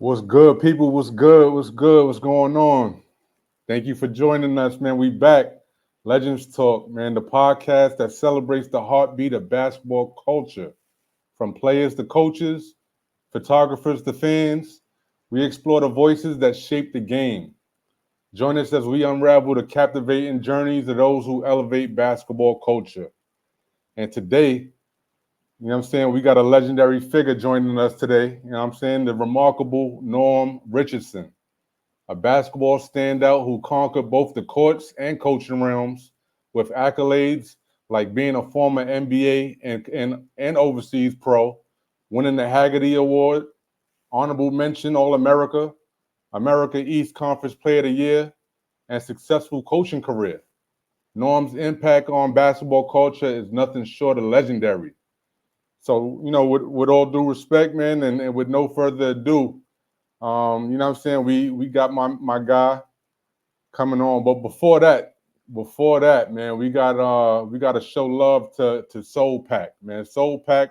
What's good, people? What's good? What's good? What's going on? Thank you for joining us, man. We back. Legends Talk, man, the podcast that celebrates the heartbeat of basketball culture. From players to coaches, photographers to fans, we explore the voices that shape the game. Join us as we unravel the captivating journeys of those who elevate basketball culture. And today, you know what I'm saying, we got a legendary figure joining us today. You know what I'm saying, the remarkable Norm Richardson, a basketball standout who conquered both the courts and coaching realms with accolades like being a former NBA and overseas pro, winning the Haggerty Award, honorable mention All America, America East Conference Player of the Year, and successful coaching career. Norm's impact on basketball culture is nothing short of legendary. So, with all due respect, man, and with no further ado, you know what I'm saying, we got my guy coming on. But before that, man, we gotta show love to Soul Pack, man. Soul Pack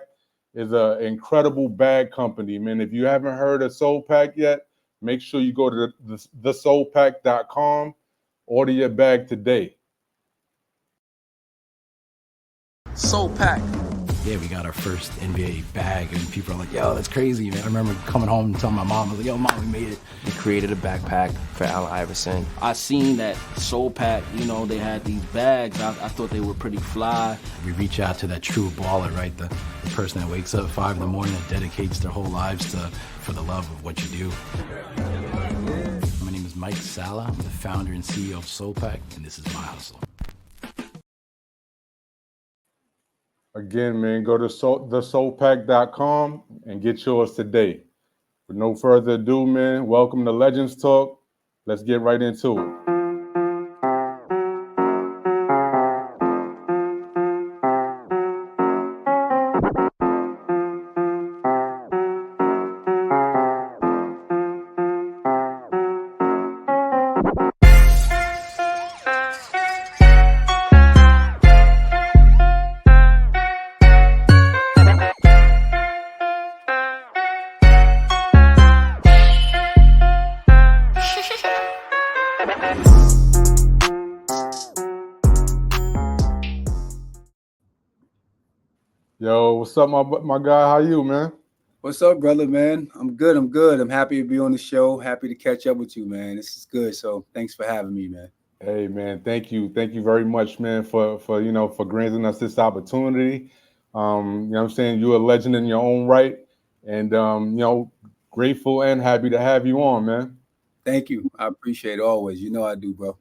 is an incredible bag company, man. If you haven't heard of Soul Pack yet, make sure you go to thesoulpack.com, order your bag today. Soul Pack. Yeah, we got our first NBA bag, and people are like, yo, that's crazy, man. I remember coming home and telling my mom, I was like, yo, mom, we made it. We created a backpack for Allen Iverson. I seen that Soul Pack, they had these bags. I thought they were pretty fly. We reach out to that true baller, right? The person that wakes up at 5 in the morning and dedicates their whole lives for the love of what you do. My name is Mike Sala. I'm the founder and CEO of Soul Pack, and this is my hustle. Again, man, go to thesoulpack.com and get yours today. With no further ado, man, welcome to Legends Talk. Let's get right into it. Yo, what's up, my guy? How you, man? What's up, brother, man? I'm good. I'm happy to be on the show. Happy to catch up with you, man. This is good. So thanks for having me, man. Hey, man, thank you very much, man, for granting us this opportunity. You know what I'm saying? You're a legend in your own right, and grateful and happy to have you on, man. Thank you. I appreciate it always. You know I do, bro.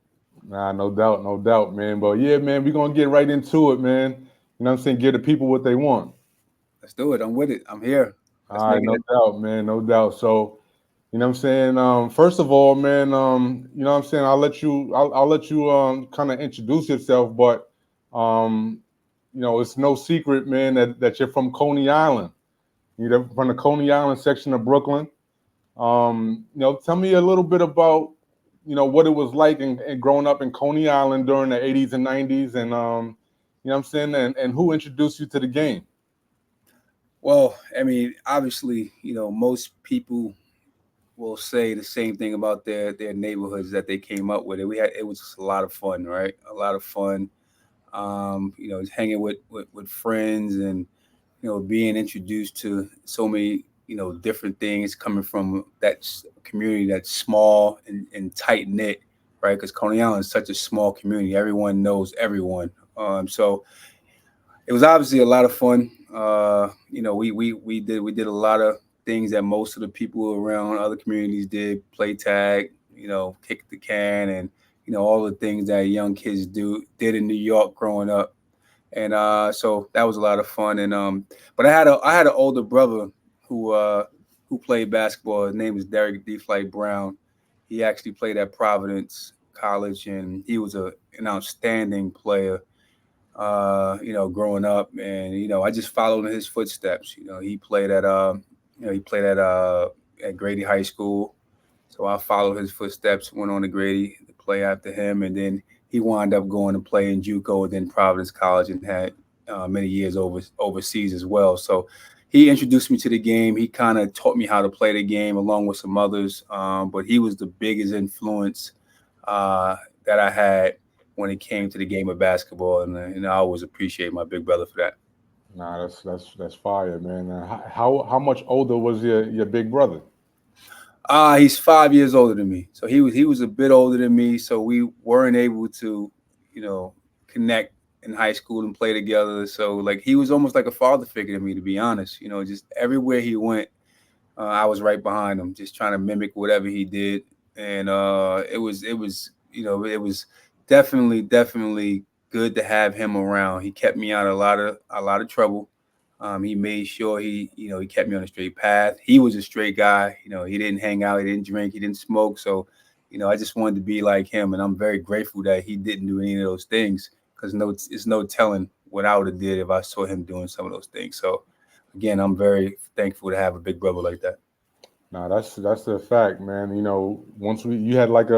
Nah, no doubt, man. But yeah, man, we're gonna get right into it, man. You know what I'm saying? Give the people what they want. Let's do it. I'm with it. I'm here. Let's All right, no doubt, man, no doubt. So, you know what I'm saying? First of all, man, you know what I'm saying, I'll let you kind of introduce yourself, but it's no secret, man, that you're from Coney Island. You're from the Coney Island section of Brooklyn. Tell me a little bit about, what it was like and growing up in Coney Island during the 80s and 90s, and you know what I'm saying, and who introduced you to the game? Well, I mean, obviously, most people will say the same thing about their neighborhoods that they came up with. It was just a lot of fun, right? A lot of fun. Just hanging with friends and being introduced to so many different things coming from that community that's small and tight knit, right? Because Coney Island is such a small community. Everyone knows everyone. So it was obviously a lot of fun. We did a lot of things that most of the people around other communities did: play tag, kick the can, and all the things that young kids did in New York growing up. And so that was a lot of fun. And but I had an older brother who played basketball. His name is Derek D. Flight Brown. He actually played at Providence College, and he was an outstanding player. Growing up, and I just followed in his footsteps. He played at Grady High School, so I followed his footsteps. Went on to Grady to play after him, and then he wound up going to play in JUCO, and then Providence College, and had many years overseas as well. So, he introduced me to the game. He kind of taught me how to play the game along with some others. But he was the biggest influence that I had when it came to the game of basketball, and I always appreciate my big brother for that. Nah, that's fire, man. How much older was your big brother? He's 5 years older than me, so he was a bit older than me. So we weren't able to, connect in high school and play together. So like he was almost like a father figure to me, to be honest. Just everywhere he went, I was right behind him, just trying to mimic whatever he did. And it was definitely good to have him around. He kept me out of a lot of trouble. He made sure he kept me on a straight path. He was a straight guy. He didn't hang out, he didn't drink, he didn't smoke. So, I just wanted to be like him, and I'm very grateful that he didn't do any of those things, because it's no telling what I would have did if I saw him doing some of those things. So, again, I'm very thankful to have a big brother like that. Nah, that's a fact, man. Once you had like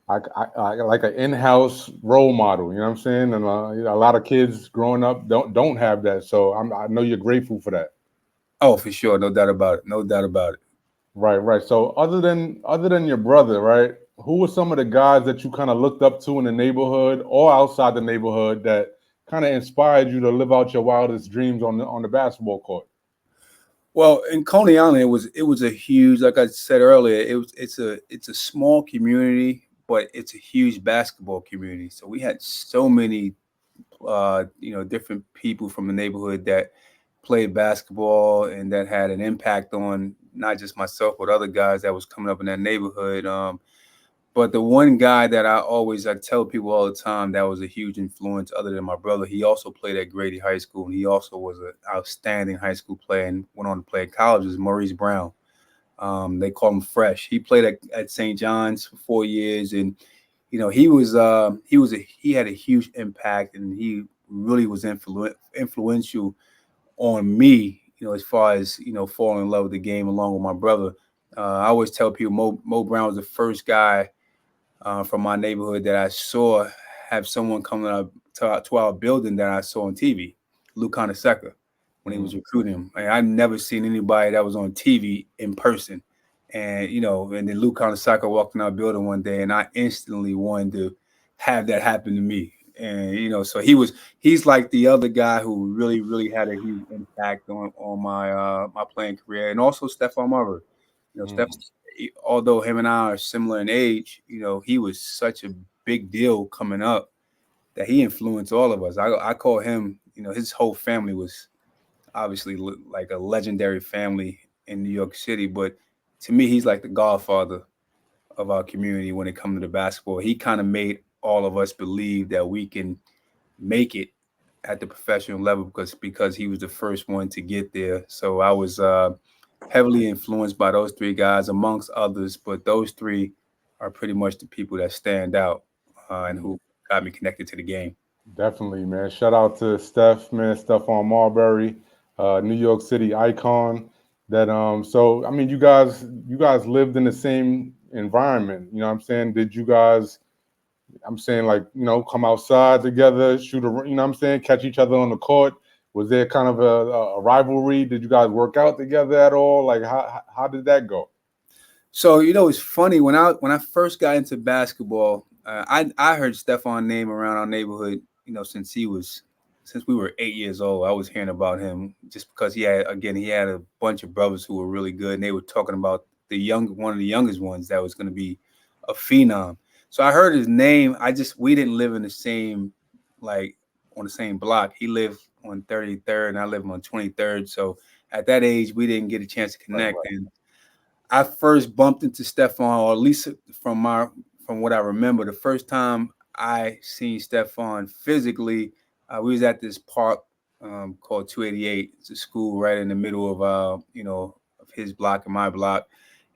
like an in-house role model, you know what I'm saying? And a lot of kids growing up don't have that. So I know you're grateful for that. Oh, for sure, no doubt about it. No doubt about it. Right. So other than your brother, right? Who were some of the guys that you kind of looked up to in the neighborhood or outside the neighborhood that kind of inspired you to live out your wildest dreams on the basketball court? Well, in Coney Island, it was a huge, like I said earlier, it's a small community, but it's a huge basketball community. So we had so many different people from the neighborhood that played basketball and that had an impact on not just myself but other guys that was coming up in that neighborhood. But the one guy that I tell people all the time that was a huge influence, other than my brother, he also played at Grady High School, and he also was an outstanding high school player and went on to play at college, is Maurice Brown. They call him Fresh. He played at St. John's for 4 years, and he had a huge impact, and he really was influential on me. As far as falling in love with the game along with my brother. I always tell people Mo Brown was the first guy from my neighborhood that I saw have someone coming up to our building that I saw on TV, Lou Conaseca, when he was recruiting him. I've never seen anybody that was on TV in person. And then Lou Conaseca walked in our building one day, and I instantly wanted to have that happen to me. And so he's like the other guy who really, really had a huge impact on my playing career. And also Stephon Marbury. Steph, although him and I are similar in age, he was such a big deal coming up that he influenced all of us. I call him, his whole family was obviously like a legendary family in New York City. But to me, he's like the godfather of our community when it comes to the basketball. He kind of made all of us believe that we can make it at the professional level because he was the first one to get there. So I was heavily influenced by those three guys, amongst others, but those three are pretty much the people that stand out and who got me connected to the game. Definitely, man. Shout out to Steph, man. Stephon Marbury, New York City icon. So I mean, you guys lived in the same environment. You know what I'm saying? Did you guys? I'm saying, like, come outside together, shoot a, you know what I'm saying, catch each other on the court. Was there kind of a rivalry? Did you guys work out together at all? Like, how did that go? So it's funny, when I first got into basketball, I heard Stephon's name around our neighborhood, since we were 8 years old. I was hearing about him just because he had a bunch of brothers who were really good, and they were talking about one of the youngest ones that was going to be a phenom. So I heard his name. We didn't live in the same, like, on the same block. He lived on 33rd and I lived on 23rd. So at that age, we didn't get a chance to connect. Right. And I first bumped into Stephon, or at least from what I remember, the first time I seen Stephon physically, we was at this park called 288. It's a school right in the middle of of his block and my block,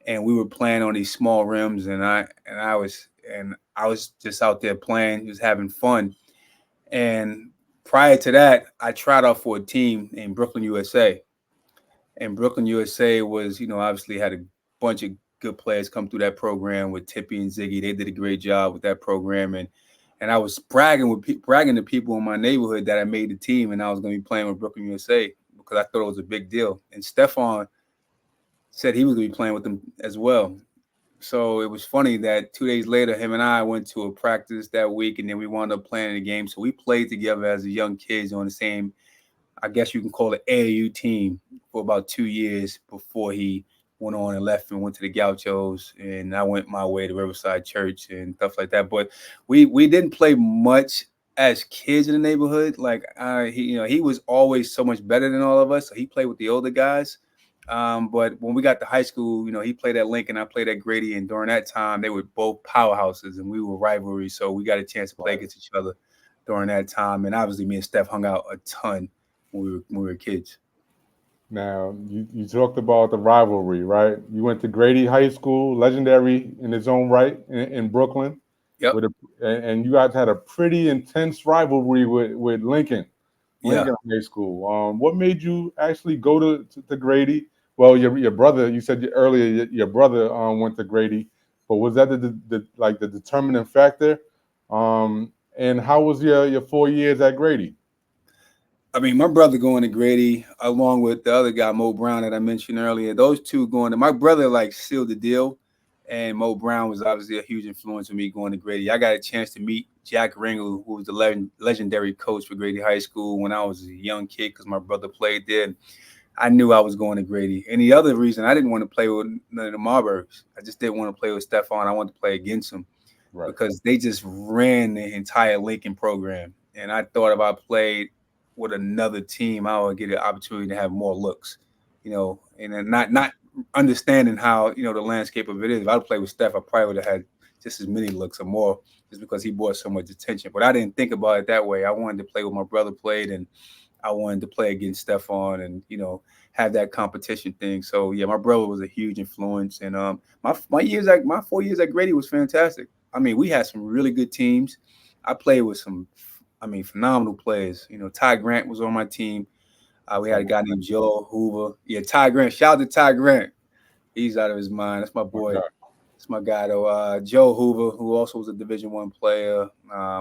and we were playing on these small rims, and I was just out there playing, just having fun. And prior to that, I tried out for a team in Brooklyn, USA. And Brooklyn, USA was, obviously had a bunch of good players come through that program with Tippy and Ziggy. They did a great job with that program. And I was bragging to people in my neighborhood that I made the team and I was going to be playing with Brooklyn, USA, because I thought it was a big deal. And Stephon said he was going to be playing with them as well. So it was funny that 2 days later, him and I went to a practice that week, and then we wound up playing a game. So we played together as young kids on the same, I guess you can call it AAU team, for about 2 years before he went on and left and went to the Gauchos, and I went my way to Riverside Church and stuff like that. But we didn't play much as kids in the neighborhood. Like he was always so much better than all of us. So he played with the older guys. But when we got to high school, he played at Lincoln, I played at Grady, and during that time they were both powerhouses and we were rivalries. So we got a chance to play against each other during that time. And obviously me and Steph hung out a ton when we were kids. Now, you talked about the rivalry, right? You went to Grady High School, legendary in its own right in Brooklyn. Yep. And you guys had a pretty intense rivalry with Lincoln High School. What made you actually go to Grady? Well, your brother, you said earlier your brother went to Grady, but was that the determining factor? And how was your 4 years at Grady? I mean, my brother going to Grady, along with the other guy, Mo Brown, that I mentioned earlier, those two going to, my brother sealed the deal. And Mo Brown was obviously a huge influence on me going to Grady. I got a chance to meet Jack Ringle, who was the legendary coach for Grady High School when I was a young kid, because my brother played there. And I knew I was going to Grady. And the other reason, I didn't want to play with none of the Marburys. I just didn't want to play with Stephon. I wanted to play against him because they just ran the entire Lincoln program. And I thought if I played with another team, I would get an opportunity to have more looks, and then not understanding how, the landscape of it is. If I would play with Steph, I probably would have had just as many looks or more, just because he brought so much attention. But I didn't think about it that way. I wanted to play with my brother played, and I wanted to play against Stephon and, have that competition thing. So yeah, my brother was a huge influence. And my 4 years at Grady was fantastic. I mean, we had some really good teams. I played with some phenomenal players. Ty Grant was on my team. We had a guy named Joe Hoover. Yeah, Ty Grant. Shout out to Ty Grant. He's out of his mind. That's my boy. That's my guy, though. Joe Hoover, who also was a Division I player.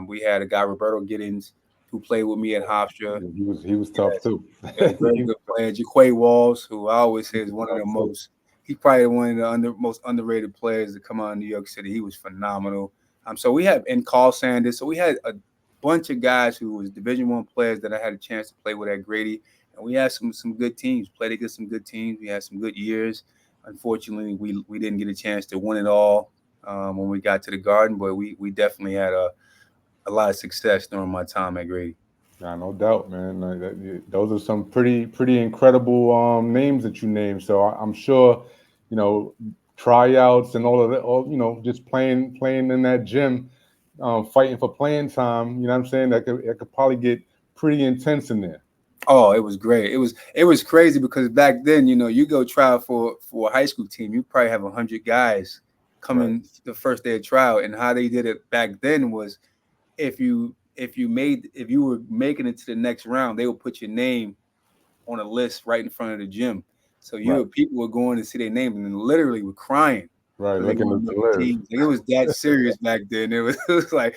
We had a guy, Roberto Giddens, who played with me at Hofstra. He was tough, too. Yeah, very good player. Jaquay Walls, who I always say is one of the most – he's probably one of the most underrated players to come out of New York City. He was phenomenal. So we had – and Carl Sanders. So we had a bunch of guys who was Division I players that I had a chance to play with at Grady, and we had some good teams. Played against some good teams. We had some good years. Unfortunately, we didn't get a chance to win it all when we got to the Garden, but we definitely had a lot of success during my time at Grady. Yeah, no doubt, man. Those are some pretty incredible names that you named. So I'm sure, tryouts and all of that, just playing in that gym. Fighting for playing time, you know what I'm saying? That could probably get pretty intense in there. Oh, it was great. It was crazy because back then, you go try for a high school team, you probably have 100 guys coming the first day of trial. And how they did it back then was if you were making it to the next round, they would put your name on a list right in front of the gym. So people were going to see their name and then literally were crying. Right, looking at the list. It was that serious back then. It was like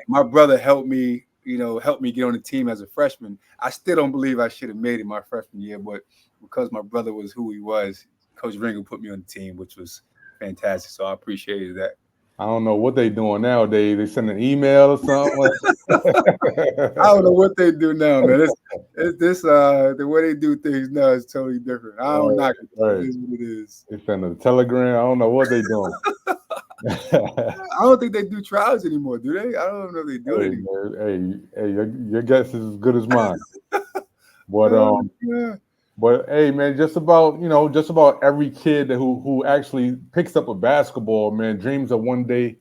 my brother helped me get on the team as a freshman. I still don't believe I should have made it my freshman year, but because my brother was who he was, Coach Ringo put me on the team, which was fantastic. So I appreciated that. I don't know what they doing nowadays. They send an email or something. I don't know what they do now, man. The way they do things now is totally different. I don't knock it. It is what it is. They send a telegram. I don't know what they doing. I don't think they do trials anymore, do they? I don't know if they do it anymore. Hey, your guess is as good as mine. But hey, man, just about every kid who actually picks up a basketball, man, dreams of one day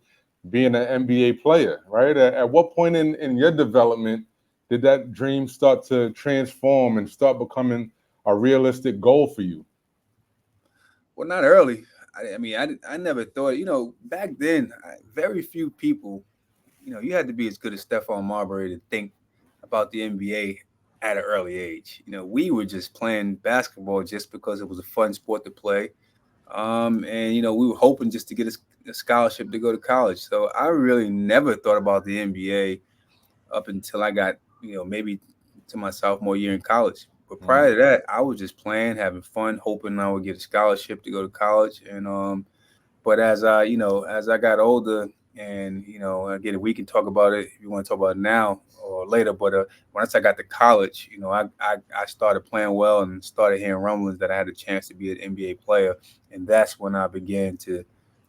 being an NBA player, right? At what point in your development did that dream start to transform and start becoming a realistic goal for you? Well, not early. I never thought, back then, very few people, you had to be as good as Stephon Marbury to think about the NBA at an early age. We were just playing basketball just because it was a fun sport to play. And we were hoping just to get a scholarship to go to college. So I really never thought about the NBA up until I got, maybe to my sophomore year in college. But prior to that, I was just playing, having fun, hoping I would get a scholarship to go to college. And but as I got older, and again, we can talk about it if you want to talk about it now or later. But once I got to college, I started playing well and started hearing rumblings that I had a chance to be an NBA player, and that's when I began to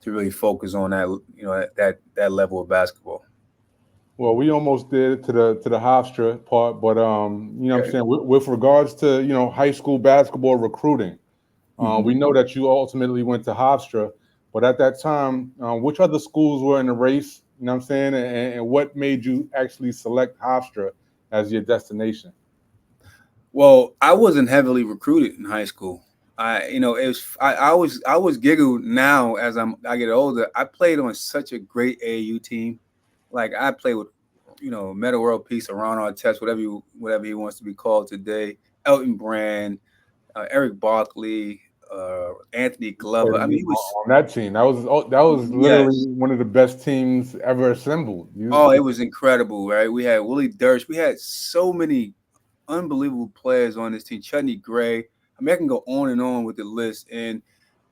really focus on that, that level of basketball. Well, we almost did to the Hofstra part, but what I'm Okay. saying with regards to high school basketball recruiting, Mhm. we know that you ultimately went to Hofstra, but at that time, which other schools were in the race? You know what I'm saying, and what made you actually select Hofstra as your destination? Well, I wasn't heavily recruited in high school. It was I was giggled now as I get older. I played on such a great AAU team. Like I played with, Meta World Peace, Ron Artest, whatever he wants to be called today. Elton Brand, Eric Barkley, Anthony Glover. I mean, he was On that team. That was literally yes. one of the best teams ever assembled. Oh, it was incredible, right? We had Willie Dirsch. We had so many unbelievable players on this team. Chutney Gray. I mean, I can go on and on with the list. And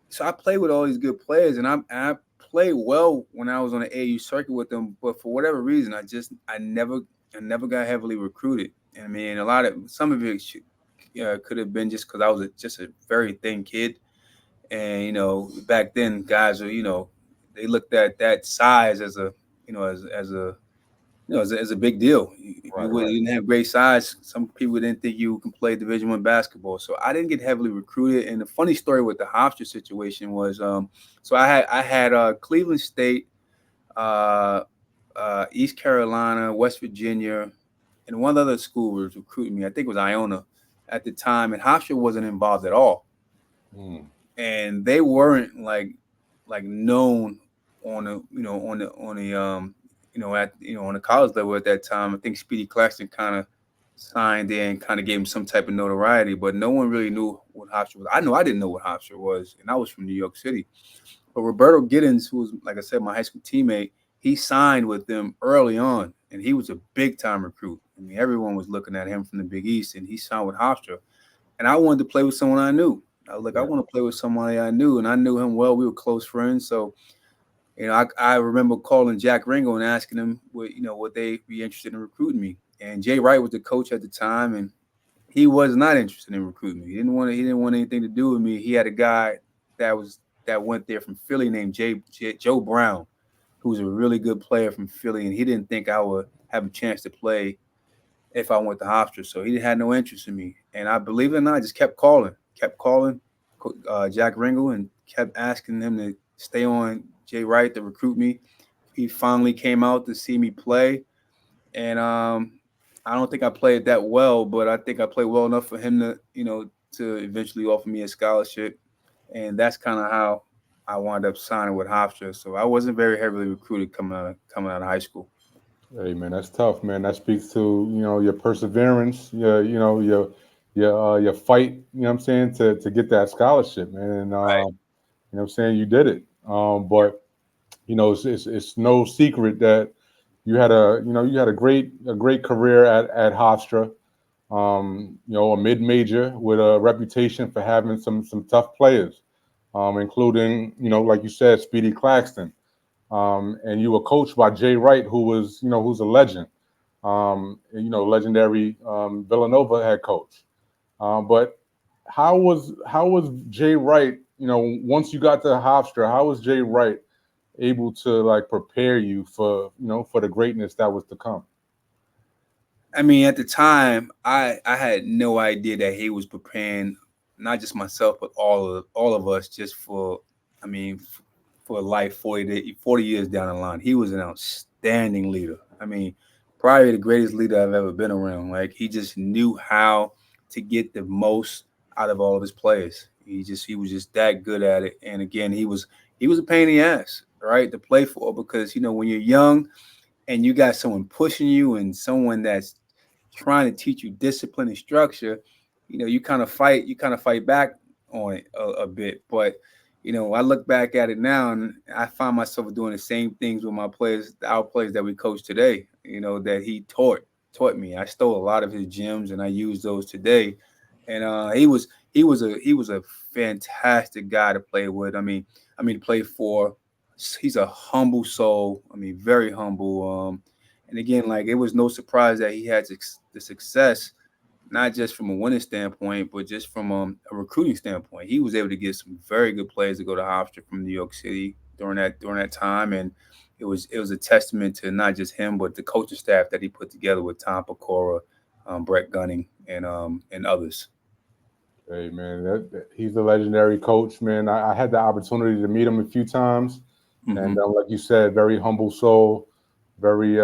so I played with all these good players, and I played well when I was on the AU circuit with them. But for whatever reason, I never got heavily recruited. And I mean, some of it could have been just because I was just a very thin kid, and back then guys are they looked at that size as a as a as a big deal. If Right, you right. didn't have great size, some people didn't think you can play Division I basketball. So I didn't get heavily recruited. And the funny story with the Hofstra situation was, so I had Cleveland State, uh, East Carolina, West Virginia, and one other school was recruiting me. I think it was Iona at the time, and Hofstra wasn't involved at all, Mm, and they weren't like known on the on the at on the college level at that time. I think Speedy Claxton kind of signed there and kind of gave him some type of notoriety, but no one really knew what Hofstra was. I know I didn't know what Hofstra was, and I was from New York City. But Roberto Giddens, who was, like I said, my high school teammate, he signed with them early on, and he was a big time recruit. I mean, everyone was looking at him from the Big East, and he signed with Hofstra. And I wanted to play with someone I knew. I was like, I right. want to play with somebody I knew, and I knew him well. We were close friends, so I remember calling Jack Ringo and asking him would they be interested in recruiting me. And Jay Wright was the coach at the time, and he was not interested in recruiting me. He didn't want anything to do with me. He had a guy that went there from Philly named Joe Brown, who was a really good player from Philly, and he didn't think I would have a chance to play if I went to Hofstra. So he had no interest in me. And I believe it or not, I just kept calling Jack Ringo and kept asking him to stay on Jay Wright to recruit me. He finally came out to see me play. And I don't think I played that well, but I think I played well enough for him to eventually offer me a scholarship. And that's kind of how I wound up signing with Hofstra. So I wasn't very heavily recruited coming out of high school. Hey man, that's tough, man. That speaks to your perseverance, your fight. You know what I'm saying, to get that scholarship, man. And Right. what I'm saying, you did it. But it's no secret that you had a great career at Hofstra. A mid major with a reputation for having some tough players, including like you said, Speedy Claxton. And you were coached by Jay Wright, who's a legend. Legendary Villanova head coach. But how was Jay Wright? Once you got to Hofstra, how was Jay Wright able to like prepare you for the greatness that was to come? I mean, at the time, I had no idea that he was preparing not just myself, but all of us just for, I mean, for life 40 years down the line. He was an outstanding leader. I mean, probably the greatest leader I've ever been around. Like he just knew how to get the most out of all of his players. He was just that good at it. And again, he was a pain in the ass, right, to play for because when you're young and you got someone pushing you and someone that's trying to teach you discipline and structure, you kind of fight back on it a bit. But I look back at it now and I find myself doing the same things with my players, our players that we coach today. That he taught me. I stole a lot of his gems and I use those today. and he was a fantastic guy to play with. To play for. He's a humble soul. Very humble. And again, like it was no surprise that he had the success, not just from a winning standpoint, but just from a recruiting standpoint. He was able to get some very good players to go to Hofstra from New York City during that time, and it was a testament to not just him, but the coaching staff that he put together with Tom Pecora, Brett Gunning, and others. Hey man, he's a legendary coach, man. I had the opportunity to meet him a few times, Hmm. and like you said, very humble soul, very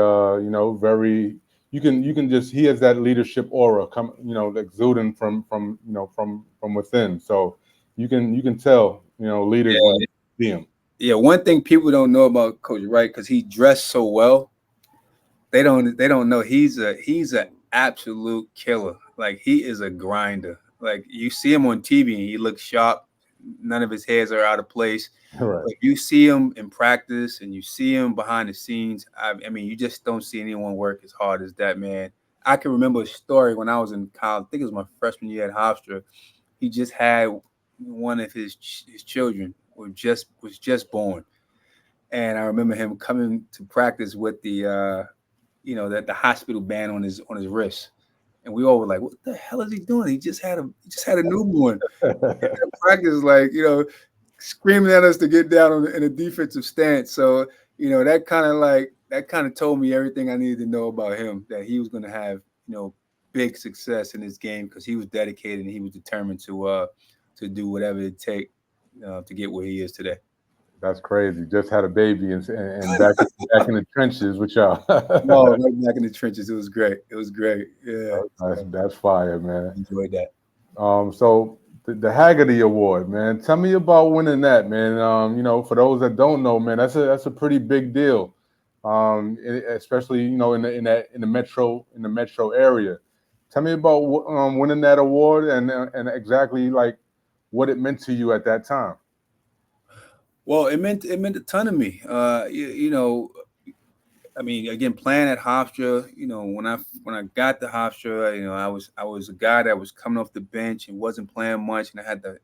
very. You can just he has that leadership aura come exuding from within. So you can tell leaders when Yeah, you see him. yeah. One thing people don't know about Coach Wright, because he dressed so well, they don't know he's a absolute killer. Like he is a grinder. Like you see him on TV and he looks sharp. None of his hairs are out of place. Right. But you see him in practice and you see him behind the scenes. You just don't see anyone work as hard as that man. I can remember a story when I was in college. I think it was my freshman year at Hofstra. He just had one of his children was just born, and I remember him coming to practice with the hospital band on his wrist, and we all were like, "What the hell is he doing? He just had a newborn." Practice, like screaming at us to get down in a defensive stance. So that kind of told me everything I needed to know about him. That he was going to have big success in this game because he was dedicated and he was determined to do whatever it take to get where he is today. That's crazy. Just had a baby and back in the trenches with y'all. No, right back in the trenches. It was great. It was great. Yeah, That's fire, man. enjoyed that. So the Haggerty Award, man. Tell me about winning that, man. For those that don't know, man, that's a pretty big deal. Especially in the metro area. Tell me about winning that award and exactly like what it meant to you at that time. Well, it meant a ton to me. Again, playing at Hofstra, when I got to Hofstra, I was a guy that was coming off the bench and wasn't playing much, and I had to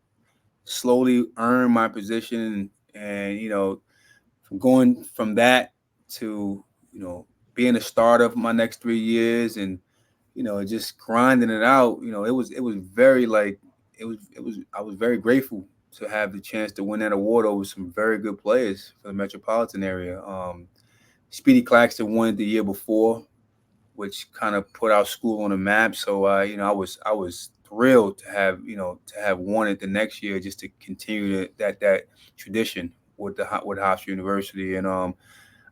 slowly earn my position, and from going from that to being a starter for my next 3 years, and just grinding it out. It was very like it was I was very grateful to have the chance to win that award over some very good players for the metropolitan area. Speedy Claxton won it the year before, which kind of put our school on the map. So I was thrilled to have won it the next year, just to continue that tradition with Hofstra University. And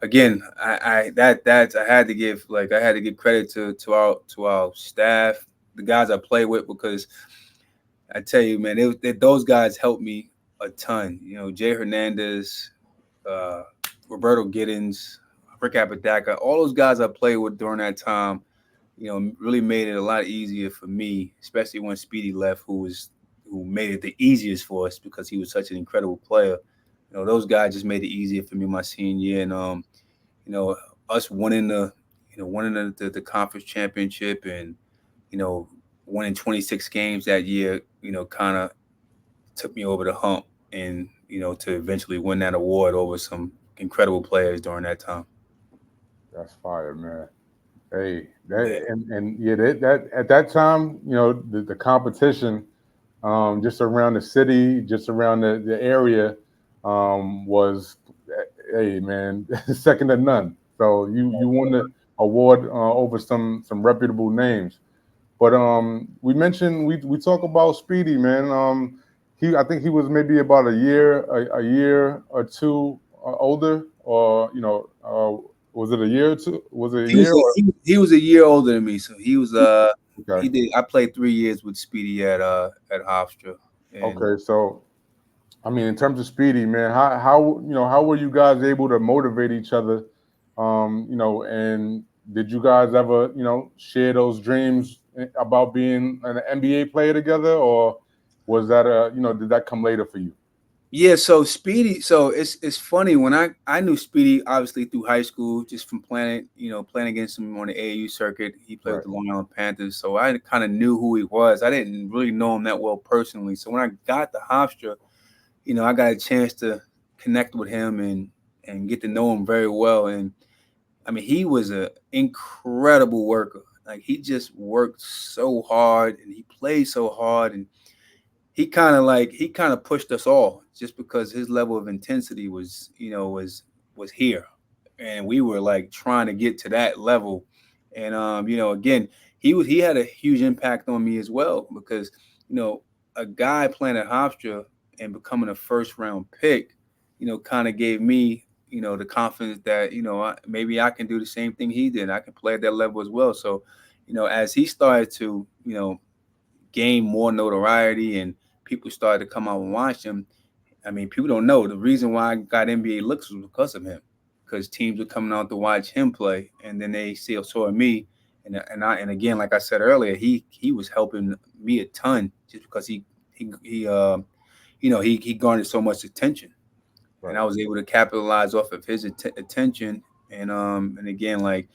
again, I had to give credit to our staff, the guys I play with, because I tell you, man, those guys helped me a ton. Jay Hernandez, uh, Roberto Giddens, Rick Apodaca, all those guys I played with during that time, really made it a lot easier for me, especially when Speedy left, who made it the easiest for us because he was such an incredible player. Those guys just made it easier for me my senior year, and you know, us winning the conference championship, and you know, winning 26 games that year, kind of took me over the hump, and to eventually win that award over some incredible players during that time. That's fire, man. Hey, Yeah. and yeah, that at that time, the competition, just around the city, just around the area, was, hey, man, second to none. So you won the award over some reputable names. But we mentioned we talk about Speedy, man. I think he was maybe about a year or two older, or was it a year or two? Was it a He was year? Or, he was a year older than me, so he okay, did. I played 3 years with Speedy at Hofstra, and okay. So I mean, in terms of Speedy, man, how were you guys able to motivate each other? And did you guys ever share those dreams about being an NBA player together, or was that did that come later for you? Yeah, so Speedy, so it's funny when I knew Speedy obviously through high school, just from playing against him on the AAU circuit. He played with Right. the Long Island Panthers, so I kind of knew who he was. I didn't really know him that well personally. So when I got to Hofstra, I got a chance to connect with him and get to know him very well. And I mean, he was an incredible worker. Like he just worked so hard and he played so hard, and he kind of pushed us all just because his level of intensity was here, and we were like trying to get to that level. And again, he had a huge impact on me as well because you know a guy playing at Hofstra and becoming a first round pick, kind of gave me the confidence that maybe I can do the same thing he did. I can play at that level as well. So as he started to gain more notoriety and people started to come out and watch him. I mean, people don't know the reason why I got NBA looks was because of him, because teams were coming out to watch him play, and then they saw me, and again, like I said earlier, he was helping me a ton just because he garnered so much attention, and Right. I was able to capitalize off of his attention, and again, like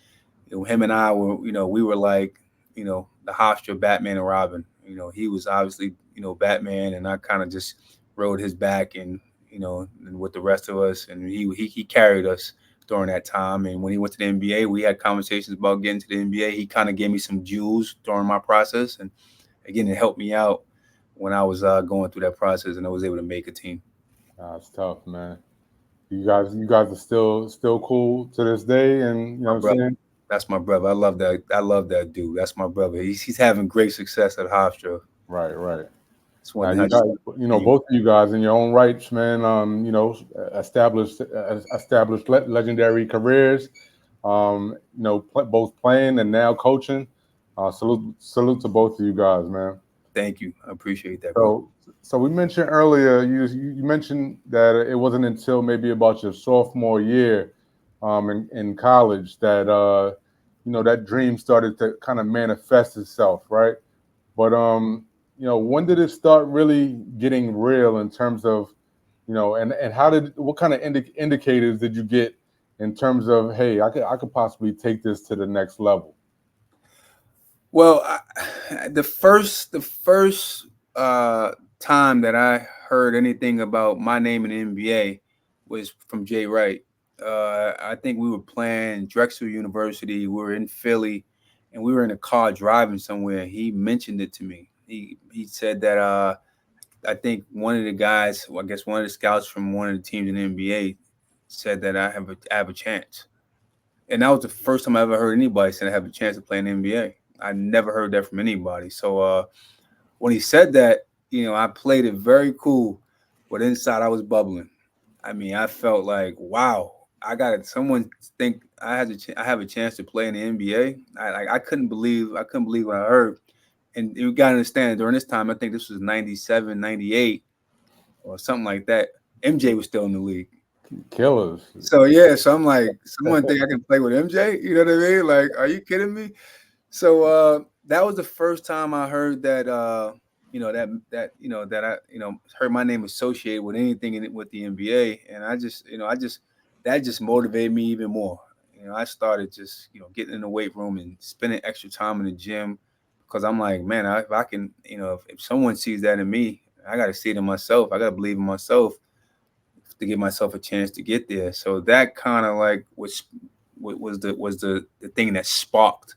him and I were, we were like, the Hofstra Batman and Robin. He was obviously, Batman, and I kind of just rode his back, and with the rest of us, and he carried us during that time. And when he went to the NBA, we had conversations about getting to the NBA. He kind of gave me some jewels during my process, and again, it helped me out when I was going through that process, and I was able to make a team. It's tough, man. You guys are still cool to this day, and you know My what I'm brother, saying? that's my brother. I love that. I love that dude. That's my brother. He's having great success at Hofstra. Right, right. It's one Now thing I you just guys, both of you guys in your own rights, man. Established legendary careers. Both playing and now coaching. Salute to both of you guys, man. thank you. I appreciate that, bro. So, so we mentioned earlier, you mentioned that it wasn't until maybe about your sophomore year, in college that that dream started to kind of manifest itself, right? But when did it start really getting real in terms of, and what kind of indicators did you get in terms of, hey, I could possibly take this to the next level? Well, the first time that I heard anything about my name in the NBA was from Jay Wright. I think we were playing Drexel University. We were in Philly, and we were in a car driving somewhere. He mentioned it to me. He said that I think one of the guys, well, I guess one of the scouts from one of the teams in the NBA, said that I have a chance. And that was the first time I ever heard anybody say I have a chance to play in the NBA. I never heard that from anybody. So when he said that, I played it very cool, but inside I was bubbling. I mean, I felt like, wow, I got it. Someone think I have a chance to play in the NBA. I couldn't believe what I heard. And you got to understand, during this time, I think this was 97, 98, or something like that. MJ was still in the league. Killers. So yeah, so I'm like, someone think I can play with MJ? You know what I mean? Like, are you kidding me? So that was the first time I heard that that I heard my name associated with anything with the NBA, and I just that just motivated me even more. I started just getting in the weight room and spending extra time in the gym because I'm like, man, if I can, if someone sees that in me, I got to see it in myself. I got to believe in myself to give myself a chance to get there. So that kind of like was the thing that sparked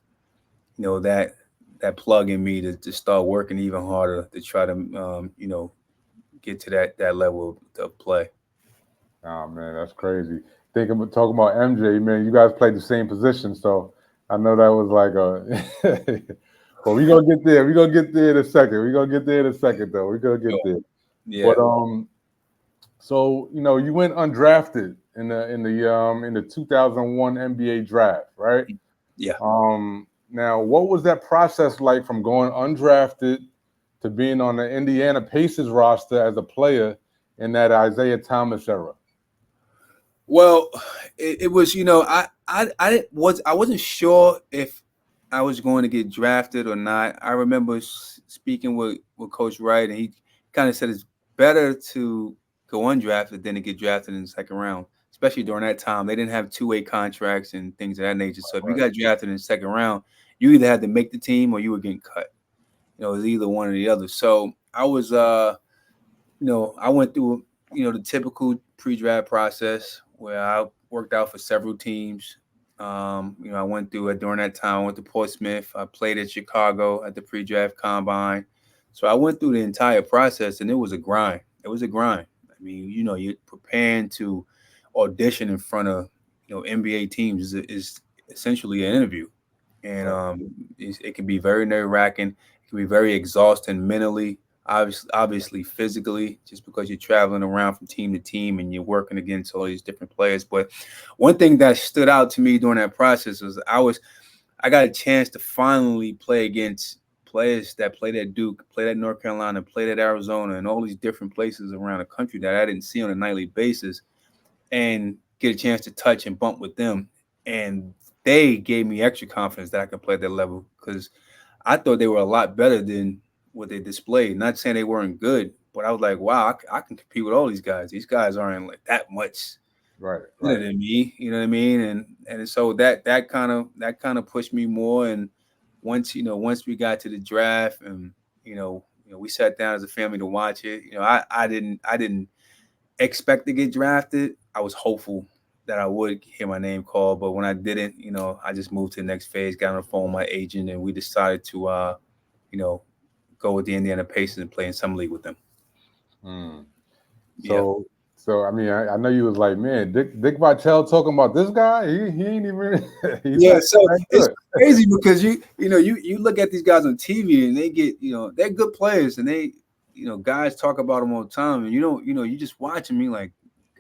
that plug in me to start working even harder to try to get to that level of play. Oh man, that's crazy. Talking about MJ, man. You guys played the same position, so I know that was like a. But we gonna get there. We gonna get there in a second. We gonna get there in a second, though. We gonna get there. Yeah. But so you went undrafted in the 2001 NBA draft, right? Yeah. Now what was that process like from going undrafted to being on the Indiana Pacers roster as a player in that Isaiah Thomas era? Well, it was I wasn't sure if I was going to get drafted or not. I remember speaking with Coach Wright, and he kind of said it's better to go undrafted than to get drafted in the second round. Especially during that time, they didn't have two-way contracts and things of that nature. So if you got drafted in the second round, you either had to make the team or you were getting cut. It was either one or the other. So I was, I went through, the typical pre-draft process where I worked out for several teams. I went through it during that time. I went to Portsmouth. I played at Chicago at the pre-draft combine. So I went through the entire process, and it was a grind. It was a grind. I mean, you're preparing to audition in front of, NBA teams is essentially an interview, and it can be very nerve-wracking. It can be very exhausting mentally, obviously physically, just because you're traveling around from team to team and you're working against all these different players. But one thing that stood out to me during that process was I got a chance to finally play against players that played at Duke, played at North Carolina, played at Arizona, and all these different places around the country that I didn't see on a nightly basis, and get a chance to touch and bump with them. And they gave me extra confidence that I could play at that level, because I thought they were a lot better than what they displayed. Not saying they weren't good, but I was like, wow, I can compete with all these guys. These guys aren't like that much better than me. You know what I mean? And so that kind of pushed me more. And once we got to the draft, and we sat down as a family to watch it. I didn't expect to get drafted. I was hopeful that I would hear my name called, but when I didn't, I just moved to the next phase, got on the phone with my agent, and we decided to, go with the Indiana Pacers and play in summer league with them. So I mean, I know you was like, man, Dick Vitale talking about this guy. He ain't even. So it's crazy because you look at these guys on TV and they get, they're good players, and they, guys talk about them all the time, and you just watch them, you're like,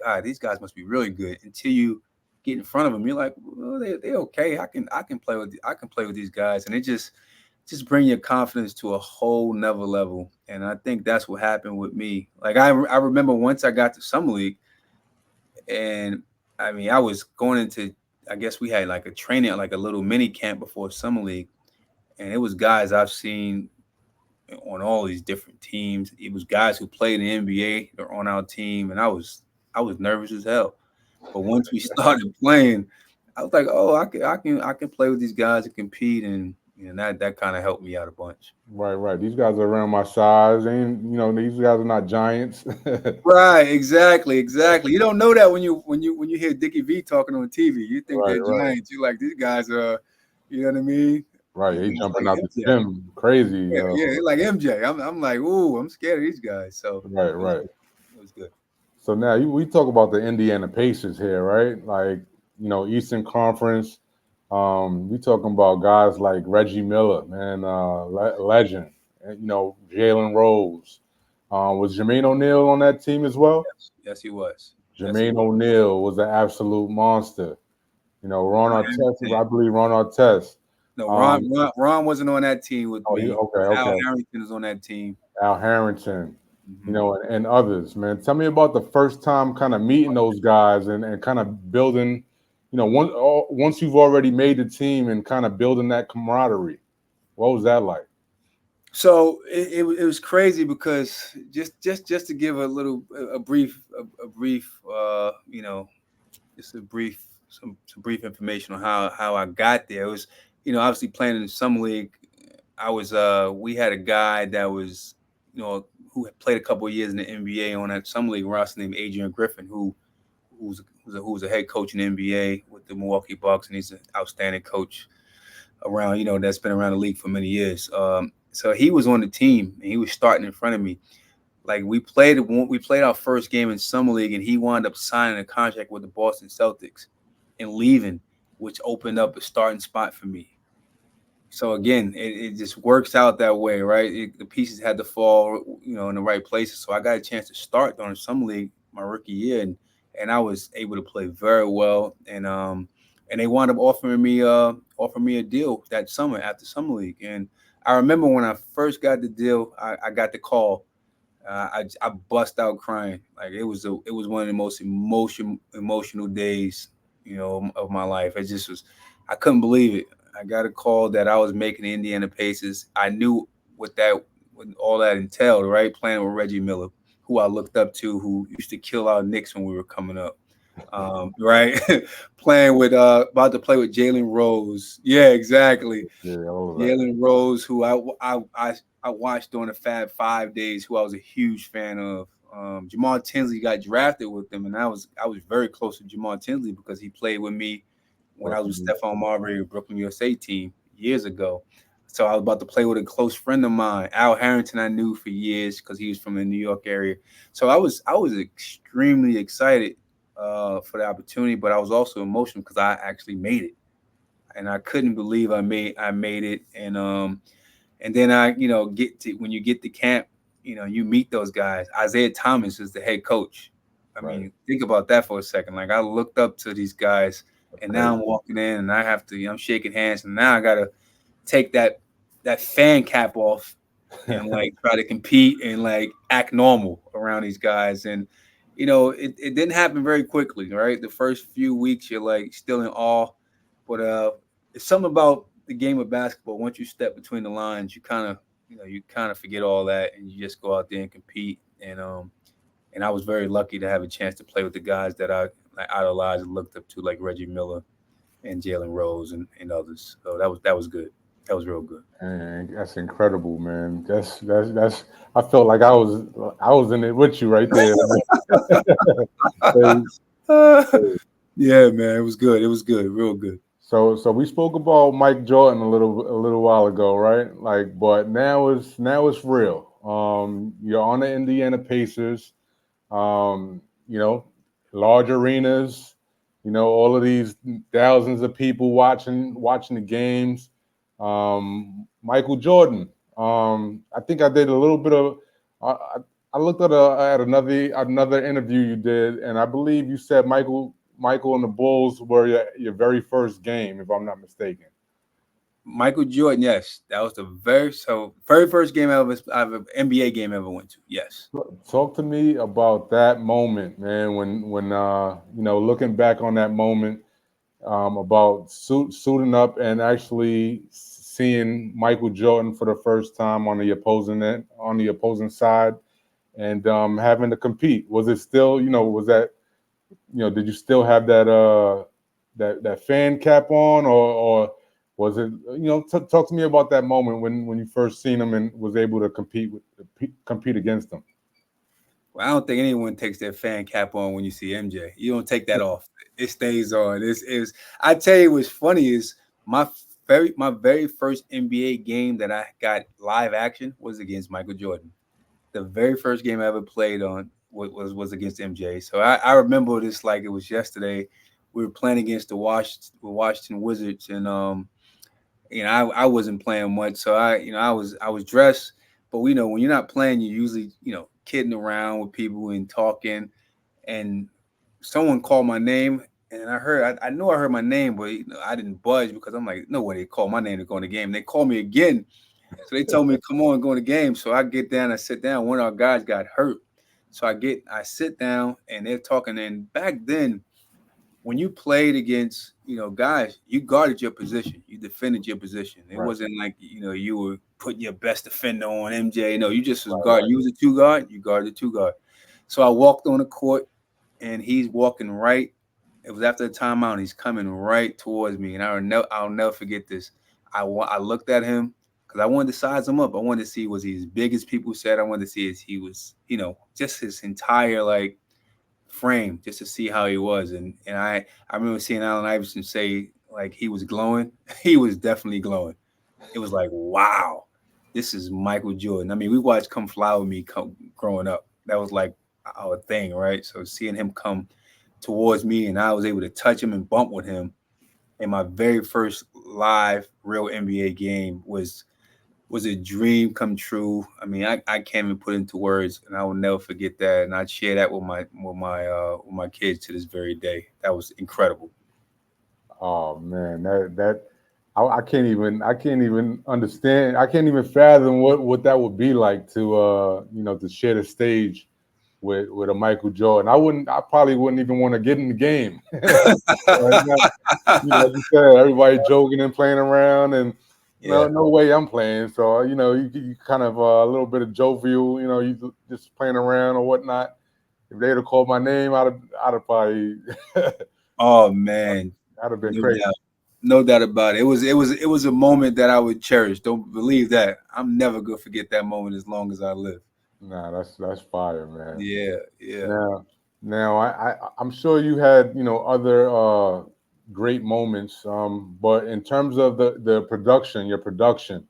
God, these guys must be really good, until you get in front of them. You're like, well, they're okay. I can play with these guys, and it just bring your confidence to a whole nother level. And I think that's what happened with me. Like I remember once I got to summer league, and I mean, I was going into, I guess we had like a training, like a little mini camp before summer league, and it was guys I've seen on all these different teams. It was guys who played in the NBA or on our team, and I was nervous as hell. But once we started playing, I was like, oh, I can play with these guys and compete, and that kind of helped me out a bunch. Right. These guys are around my size, and these guys are not giants. Right, exactly. You don't know that when you hear Dickie V talking on TV. You think they're giants. You're like, these guys are, you know what I mean? Right, he's jumping out the gym, crazy. Yeah, like MJ. I'm like, ooh, I'm scared of these guys. So right. It was good. So now we talk about the Indiana Pacers here, right? Like, Eastern Conference. We talking about guys like Reggie Miller, man, legend. And, Jalen Rose. Was Jermaine O'Neal on that team as well? Yes, he was. Jermaine O'Neal was an absolute monster. Ron Artest, I believe Ron Artest. No, Ron wasn't on that team with me. Okay. Al Harrington is on that team. Al Harrington, and others, man. Tell me about the first time kind of meeting those guys and kind of building, once you've already made the team and kind of building that camaraderie. What was that like? So it was crazy because just to give some brief information on how I got there. It was, obviously playing in the summer league. We had a guy that was, who had played a couple of years in the NBA on that summer league roster named Adrian Griffin, who's a head coach in the NBA with the Milwaukee Bucks, and he's an outstanding coach around, that's been around the league for many years. So he was on the team, and he was starting in front of me. Like we played our first game in summer league, and he wound up signing a contract with the Boston Celtics and leaving, which opened up a starting spot for me. So again, it just works out that way, right? The pieces had to fall, in the right places. So I got a chance to start during summer league my rookie year, and I was able to play very well. And they wound up offering me a deal that summer after summer league. And I remember when I first got the deal, I got the call. I bust out crying. Like it was one of the most emotional days, of my life. It just was, I couldn't believe it. I got a call that I was making the Indiana Pacers. I knew what all that entailed, right? Playing with Reggie Miller, who I looked up to, who used to kill our Knicks when we were coming up. Right, playing with about to play with Jalen Rose. Yeah, exactly. Yeah, all of that. Jalen Rose, who I watched during the Fab 5 days, who I was a huge fan of. Jamal Tinsley got drafted with them, and I was very close to Jamal Tinsley because he played with me when I was with Stephon Marbury, Brooklyn USA team years ago. So I was about to play with a close friend of mine, Al Harrington. I knew for years because he was from the New York area. So I was extremely excited for the opportunity, but I was also emotional because I actually made it, and I couldn't believe I made it. And then I, get to when you get to camp, you meet those guys. Isaiah Thomas is the head coach. I mean, think about that for a second. Like, I looked up to these guys, and now I'm walking in, and I have to, I'm shaking hands, and now I gotta take that fan cap off and like try to compete and like act normal around these guys. And it didn't happen very quickly, right? The first few weeks you're like still in awe, but it's something about the game of basketball. Once you step between the lines, you kind of forget all that, and you just go out there and compete. And I was very lucky to have a chance to play with the guys that I idolized and looked up to, like Reggie Miller and Jalen Rose and others. So that was good. That was real good. Man, that's incredible, man. That's. I felt like I was in it with you right there. Yeah, man, it was good. It was good, real good. So we spoke about Mike Jordan a little while ago, right? Like, but now it's real. You're on the Indiana Pacers. Large arenas. All of these thousands of people watching the games. Michael Jordan. I think I did a little bit of. I looked at another interview you did, and I believe you said Michael and the Bulls were your very first game, if I'm not mistaken. Michael Jordan, yes, that was the very first game I've an NBA game I ever went to. Yes. Talk to me about that moment, man. When looking back on that moment, about suiting up and actually seeing Michael Jordan for the first time on the opposing side, and having to compete. Was it still, was that, did you still have that fan cap on, or was it, talk to me about that moment when you first seen him and was able to compete against him? Well, I don't think anyone takes their fan cap on when you see MJ. You don't take that off. It stays on. I tell you what's funny is my very first NBA game that I got live action was against Michael Jordan. The very first game I ever played on was against MJ. So I remember this like it was yesterday. We were playing against the Washington Wizards, and I wasn't playing much, so I was dressed, but when you're not playing, you're usually kidding around with people and talking, and someone called my name, and I knew I heard my name, but I didn't budge because I'm like, no way they call my name to go in the game. They called me again, so they told me come on, go in the game. So I get down, I sit down. One of our guys got hurt, so I sit down, and they're talking. And back then, when you played against guys, you guarded your position, you defended your position. It wasn't like you were putting your best defender on MJ. No, you just was guard. You was a two guard, you guarded the two guard. So I walked on the court, and he's walking right. It was after the timeout. He's coming right towards me, and I'll never forget this. I looked at him because I wanted to size him up. I wanted to see, was he as big as people said? I wanted to see if he was, just his entire frame, just to see how he was. And I remember seeing Allen Iverson say like he was glowing. He was definitely glowing. It was like, wow, this is Michael Jordan. I mean, we watched Come Fly With Me growing up. That was like our thing, right? So seeing him come towards me, and I was able to touch him and bump with him in my very first live real NBA game was a dream come true. I mean, I can't even put into words, and I will never forget that. And I'd share that with my kids to this very day. That was incredible. Oh man, I can't even understand. I can't even fathom what that would be like to to share the stage with a Michael Jordan. I probably wouldn't even want to get in the game. Like you said, everybody joking and playing around, and Yeah. no way I'm playing. So you kind of a little bit of jovial. You just playing around or whatnot. If they'd have called my name, I'd have probably Oh man, I'd have been no crazy. doubt, no doubt about it. It was a moment that I would cherish. Don't believe that. I'm never gonna forget that moment as long as I live. Nah, that's fire, man. Yeah, yeah. Now I'm sure you had other great moments. But in terms of the production, your production,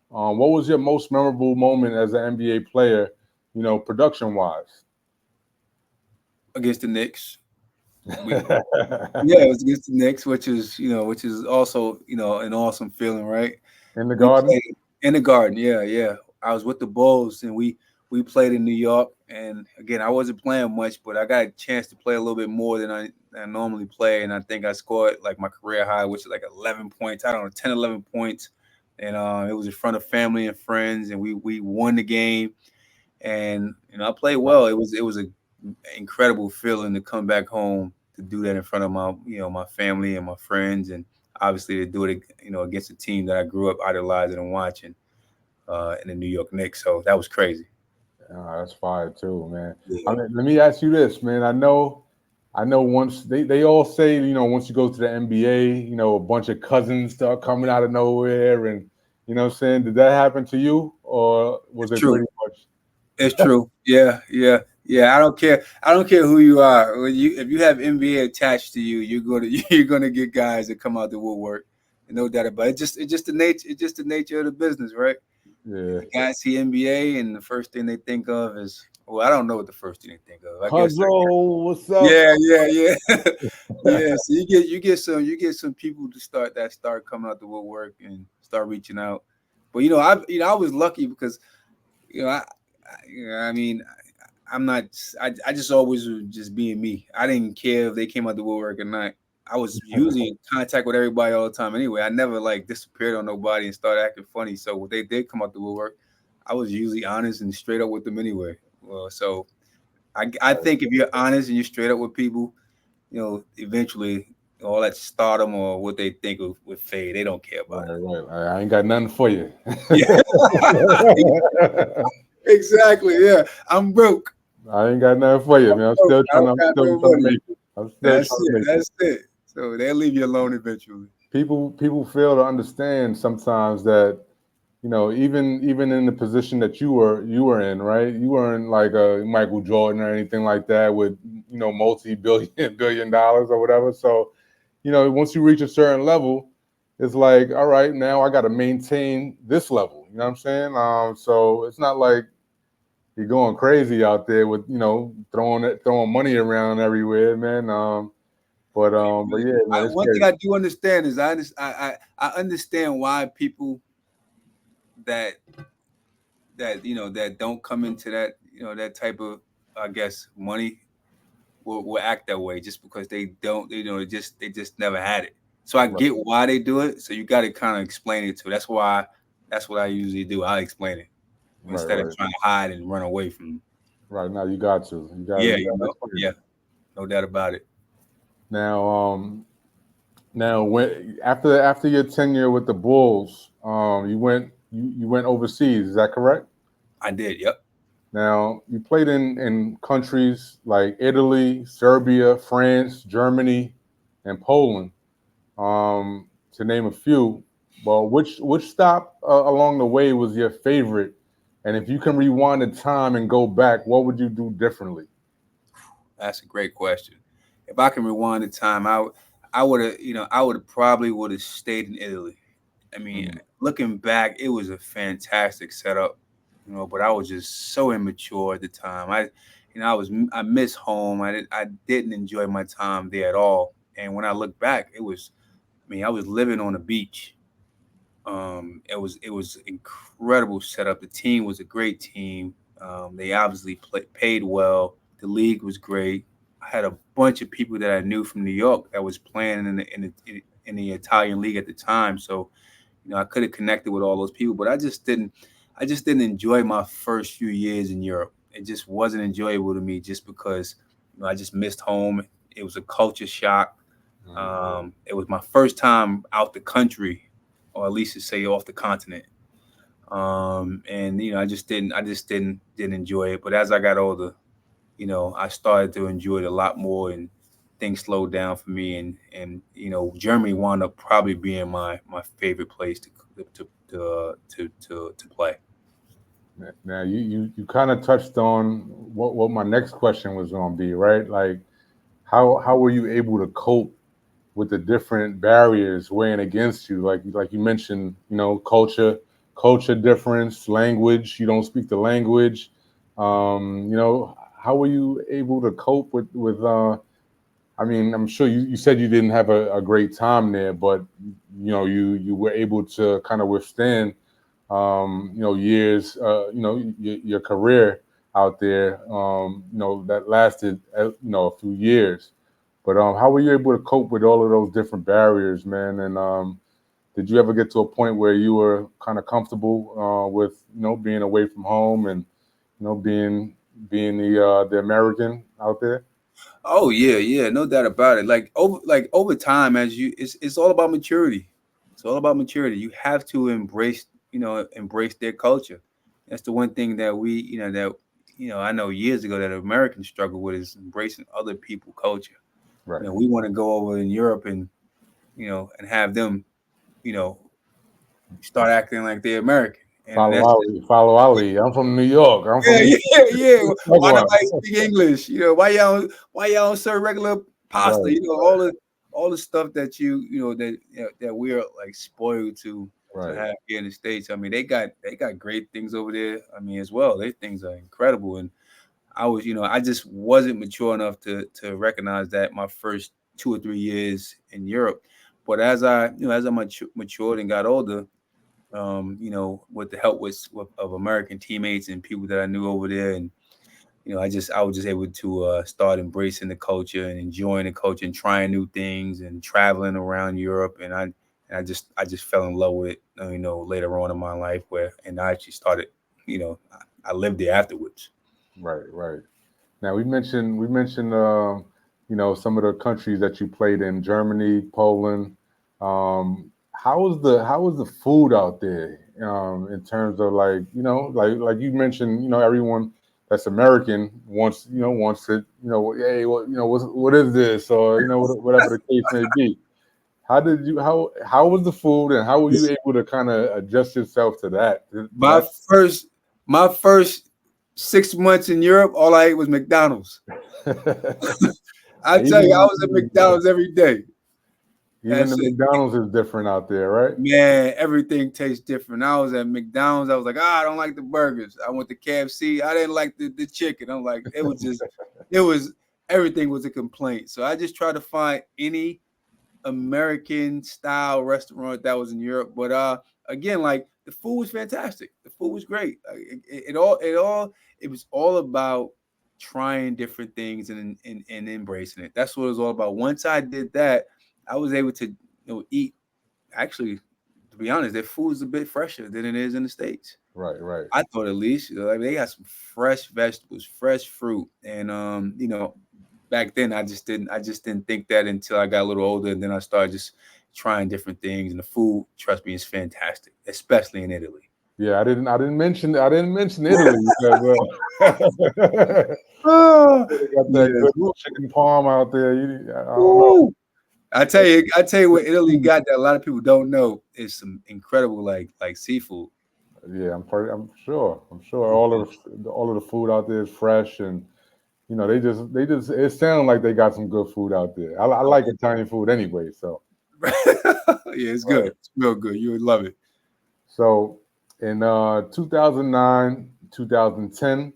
what was your most memorable moment as an NBA player? Production wise. Against the Knicks, we yeah, it was against the Knicks, which is also an awesome feeling, right? In the We garden. played in the Garden. Yeah, yeah. I was with the Bulls, and we played in New York. And again, I wasn't playing much, but I got a chance to play a little bit more than I normally play. And I think I scored like my career high, which is like 11 points. I don't know, 10, 11 points. And it was in front of family and friends, and we won the game. And I played well. It was a incredible feeling to come back home to do that in front of my family and my friends, and obviously to do it against a team that I grew up idolizing and watching in the New York Knicks. So that was crazy. That's fire too, man. I Yeah, mean, let me ask you this, man. I know once they all say, once you go to the NBA, a bunch of cousins start coming out of nowhere and what I'm saying, did that happen to you or was it's it true. pretty much It's true. Yeah, yeah, yeah. I don't care. I don't care who you are. If you have NBA attached to you, you're gonna get guys that come out the woodwork. No doubt about it. It's just the nature. It's just the nature of the business, right? yeah. The guys see NBA, and the first thing they think of is, well, I don't know what the first thing they think of. I guess, Cuzzo, what's up? yeah, yeah, yeah, yeah. So you get some people to start coming out the woodwork and start reaching out. But I was lucky because I mean, I'm not. I just always was just being me. I didn't care if they came out the woodwork or not. I was usually in contact with everybody all the time anyway. I never like disappeared on nobody and started acting funny. So when they did come out the woodwork, I was usually honest and straight up with them anyway. Well, so I think if you're honest and you're straight up with people, eventually all that stardom or what they think would fade. They don't care about Right, right. I ain't got nothing for you. it. Yeah, exactly. Yeah, I'm broke. I ain't got nothing for you, man. I'm Broke. still I trying. don't I'm got still no trying to money. make it. I'm still That's trying to it. make it. That's it. So they'll leave you alone eventually. People fail to understand sometimes that even in the position that you were in, right? You weren't like a Michael Jordan or anything like that with multi-billion billion dollars or whatever. So once you reach a certain level, it's like, all right, now I got to maintain this level. You know what I'm saying? So it's not like you're going crazy out there with throwing money around everywhere, man. But yeah, man, it's One thing crazy. I do understand is I understand why people that that don't come into that type of, I guess, money will act that way just because they don't they just never had it. So I Right, get why they do it. So you got to kind of explain it to. That's what I usually do. I explain it right, instead of right, trying to hide and run away from. right. Now you got to. You got Yeah, you got to explain yeah, it. no doubt about it. Now, now when after your tenure with the Bulls, you went overseas. Is that correct? I did. Yep. Now you played in countries like Italy, Serbia, France, Germany, and Poland, to name a few. Well, which stop along the way was your favorite? And if you can rewind the time and go back, what would you do differently? That's a great question. If I can rewind the time, I would have, I would have stayed in Italy. I mean, Mm, looking back, it was a fantastic setup, but I was just so immature at the time. I miss home. I didn't enjoy my time there at all. And when I look back, I was living on the beach. It was incredible setup. The team was a great team. They obviously paid well. The league was great. I had a bunch of people that I knew from New York that was playing in the Italian league at the time. So I could have connected with all those people, but I just didn't enjoy my first few years in Europe. It just wasn't enjoyable to me just because I just missed home. It was a culture shock. mm, It was my first time out the country, or at least to say off the continent. And I just didn't enjoy it. But as I got older, I started to enjoy it a lot more, and things slowed down for me. And Germany wound up probably being my favorite place to play. Now you kind of touched on what my next question was going to be, right? Like how were you able to cope with the different barriers weighing against you? Like you mentioned, culture difference, language. You don't speak the language. How were you able to cope with? I mean, I'm sure you said you didn't have a great time there, but you were able to kind of withstand years, your career out there, that lasted, a few years. But how were you able to cope with all of those different barriers, man? And did you ever get to a point where you were kind of comfortable with, being away from home and, being the American out there? Oh yeah, yeah, no doubt about it. Like over time, it's all about maturity. It's all about maturity. You have to embrace their culture. That's the one thing that I know years ago that Americans struggle with is embracing other people culture. Right. We want to go over in Europe and have them, you know, start acting like they're American. And Follow that's Ali. Follow Ali. I'm from New York. I'm from yeah, New yeah, yeah. York. Why nobody speak English? Why y'all don't serve regular pasta? Right, All the stuff that we're like spoiled to right, have here in the States. I mean, they got great things over there. I mean, as well, their things are incredible. And I just wasn't mature enough to recognize that my first 2 or 3 years in Europe. But as I matured and got older, with the help of American teammates and people that I knew over there, and I was just able to start embracing the culture and enjoying the culture and trying new things and traveling around Europe, and I just fell in love with it, later on in my life, and I actually started, I lived there afterwards. right, right. Now we mentioned some of the countries that you played in, Germany, Poland. How was the food out there, in terms of, like, like you mentioned, everyone that's American wants it, hey, what is this, or whatever the case may be. How was the food, and how were you able to kind of adjust yourself to that? My first my first 6 months in Europe, all I ate was McDonald's. I tell you, I even was at McDonald's every day. even the That's it. McDonald's is different out there, right? Man, everything tastes different. I was at McDonald's. I was like, I don't like the burgers. I went to KFC. I didn't like the chicken. I'm like, it was everything was a complaint. So I just tried to find any American style restaurant that was in Europe. But again, like the food was fantastic. The food was great. It was all about trying different things and embracing it. That's what it was all about. Once I did that, I was able to eat. Actually, to be honest, their food is a bit fresher than it is in the States. Right, right. I thought at least, like they got some fresh vegetables, fresh fruit, and back then I just didn't think that until I got a little older, and then I started just trying different things. And the food, trust me, is fantastic, especially in Italy. Yeah, I didn't mention Italy because Oh, they got that yes. good chicken parm out there. I don't know. Woo. I tell you what Italy got that a lot of people don't know is some incredible like seafood. Yeah, I'm sure. I'm sure all of the food out there is fresh, and they just it sounds like they got some good food out there. I like Italian food anyway, so. Yeah, it's good. Right. It's real good. You would love it. So in 2009, 2010,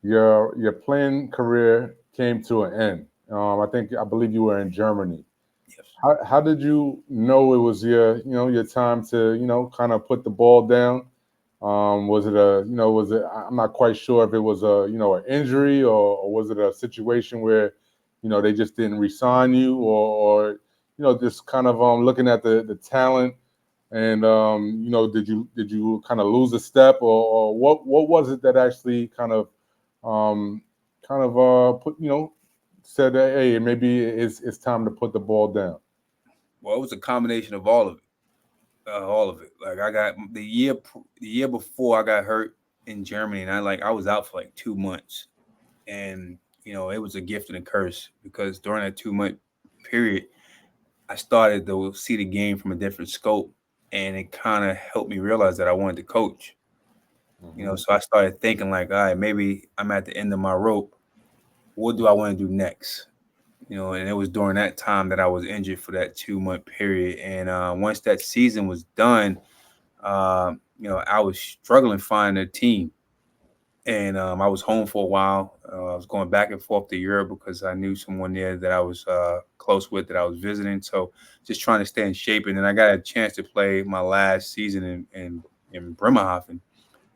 your playing career came to an end. I believe you were in Germany. Yes. How did you know it was your time to kind of put the ball down? I'm not quite sure if it was an injury, or was it a situation where they just didn't resign you, or just kind of looking at the talent, and did you kind of lose a step, or what was it that actually um, put said that, hey, maybe it's time to put the ball down? Well, it was a combination of all of it. All of it. Like I got the year before I got hurt in Germany, and I was out for like 2 months, and it was a gift and a curse because during that 2 month period, I started to see the game from a different scope, and it kind of helped me realize that I wanted to coach. Mm-hmm. So I started thinking like, all right, maybe I'm at the end of my rope. What do I want to do next? And it was during that time that I was injured for that 2 month period. And once that season was done, I was struggling finding a team. And I was home for a while. I was going back and forth to Europe because I knew someone there that I was close with that I was visiting. So just trying to stay in shape. And then I got a chance to play my last season in Bremerhaven.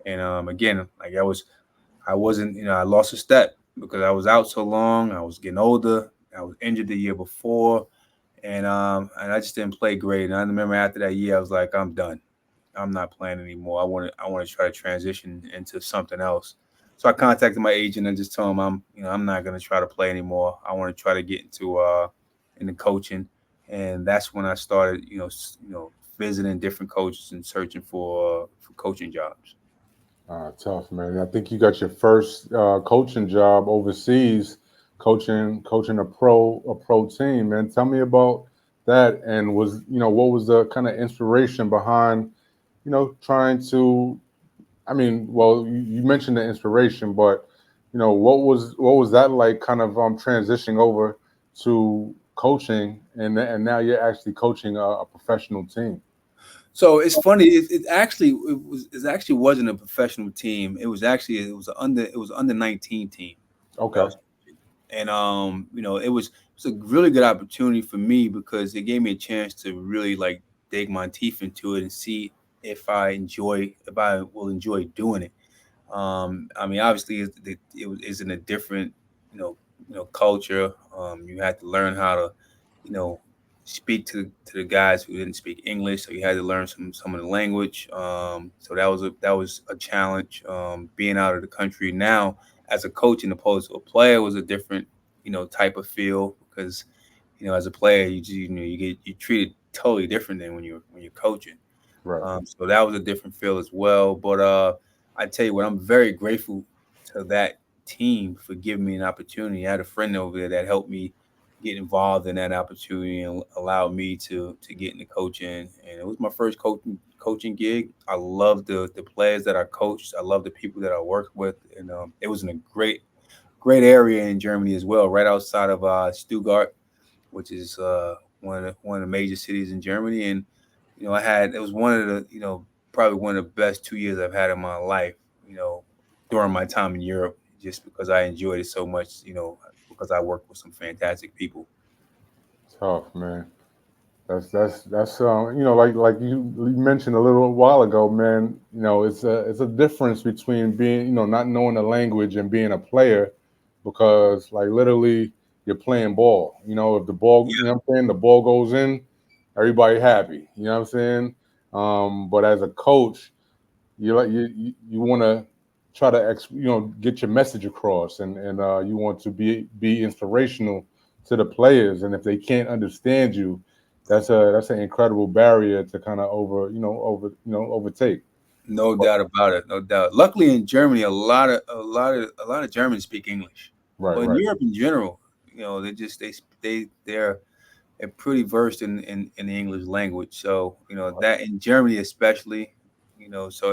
And again, like I wasn't, I lost a step because I was out so long. I was getting older. I was injured the year before, and I just didn't play great. And I remember after that year, I was like, I'm done. I'm not playing anymore. I want to try to transition into something else. So I contacted my agent and just told him I'm not going to try to play anymore. I want to try to get into coaching, and that's when I started, visiting different coaches and searching for coaching jobs. Tough, man. I think you got your first coaching job overseas, coaching a pro team. Man, tell me about that. And what was the kind of inspiration behind, trying to? I mean, well, you mentioned the inspiration, but what was that like? Kind of transitioning over to coaching, and now you're actually coaching a professional team. So it's funny. It actually wasn't a professional team. It was under 19 team. that Okay. was- And it was a really good opportunity for me because it gave me a chance to really like dig my teeth into it and see if I will enjoy doing it. I mean, obviously, it's in a different, you know, culture. You had to learn how to, you know, speak to the guys who didn't speak English, so you had to learn some of the language. So that was a challenge. Being out of the country now as a coach and opposed to a player was a different, type of feel because, as a player, you treated totally different than when you're coaching. Right. So that was a different feel as well. But I tell you what, I'm very grateful to that team for giving me an opportunity. I had a friend over there that helped me get involved in that opportunity and allowed me to get into coaching. And it was my first coaching gig. I love the players that I coached. I love the people that I worked with, and it was in a great area in Germany as well, right outside of Stuttgart, which is one of the major cities in Germany. And it was one of the probably one of the best 2 years I've had in my life. You know, during my time in Europe, just because I enjoyed it so much. Because I worked with some fantastic people. Tough, man. That's like you mentioned a little while ago, man. It's a difference between being not knowing the language and being a player, because like literally you're playing ball. If the ball, what I'm saying, the ball goes in, everybody happy. You know what I'm saying? But as a coach, you want to try to get your message across, and you want to be inspirational to the players. And if they can't understand you, that's an incredible barrier to kind of overtake. No doubt about it. No doubt. Luckily, in Germany, a lot of Germans speak English. Right, Well, in right. Europe in general, they're pretty versed in the English language. So that in Germany especially, so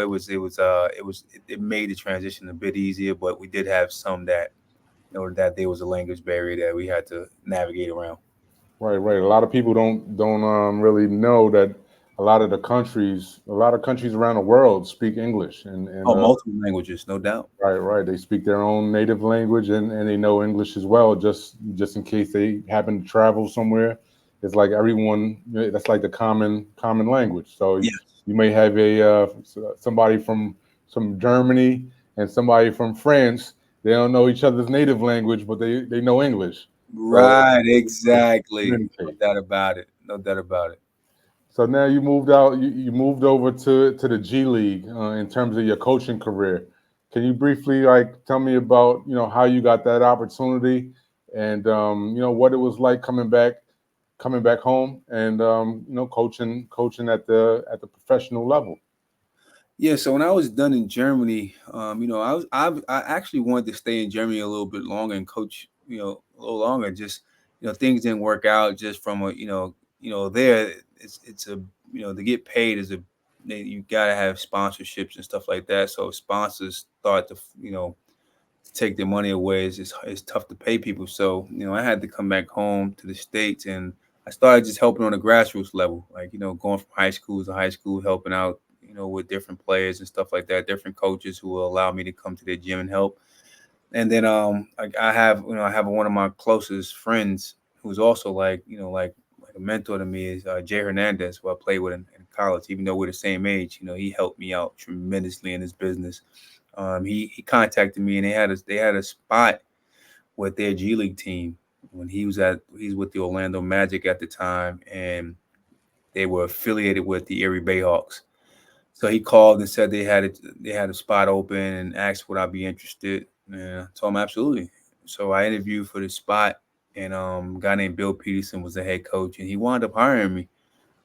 it made the transition a bit easier. But we did have some that that there was a language barrier that we had to navigate around. Right, right. A lot of people don't really know that a lot of countries around the world speak English, and Oh, multiple languages, no doubt. right, right. They speak their own native language, and they know English as well, just in case they happen to travel somewhere. It's like everyone, that's like the common language. So Yeah. you may have somebody from Germany and somebody from France. They don't know each other's native language, but they know English. So Right, exactly. No communicate. doubt about it. No doubt about it. So now you moved out. You moved over to the G League in terms of your coaching career. Can you briefly like tell me about how you got that opportunity, and what it was like coming back coming back home and coaching at the professional level. Yeah, so when I was done in Germany, I actually wanted to stay in Germany a little bit longer and coach, a little longer. Just things didn't work out. Just from a there it's a to get paid is you gotta have sponsorships and stuff like that. So sponsors start to to take their money away. It's tough to pay people. So I had to come back home to the States, and I started just helping on a grassroots level, like going from high school to high school, helping out with different players and stuff like that, different coaches who will allow me to come to their gym and help. And then I have one of my closest friends who's also like a mentor to me is Jay Hernandez, who I played with in college. Even though we're the same age, he helped me out tremendously in his business. He contacted me, and they had a spot with their G League team when he's with the Orlando Magic at the time, and they were affiliated with the Erie Bayhawks. So he called and said they had a spot open and asked would I be interested. And I told him absolutely. So I interviewed for the spot, and a guy named Bill Peterson was the head coach, and he wound up hiring me.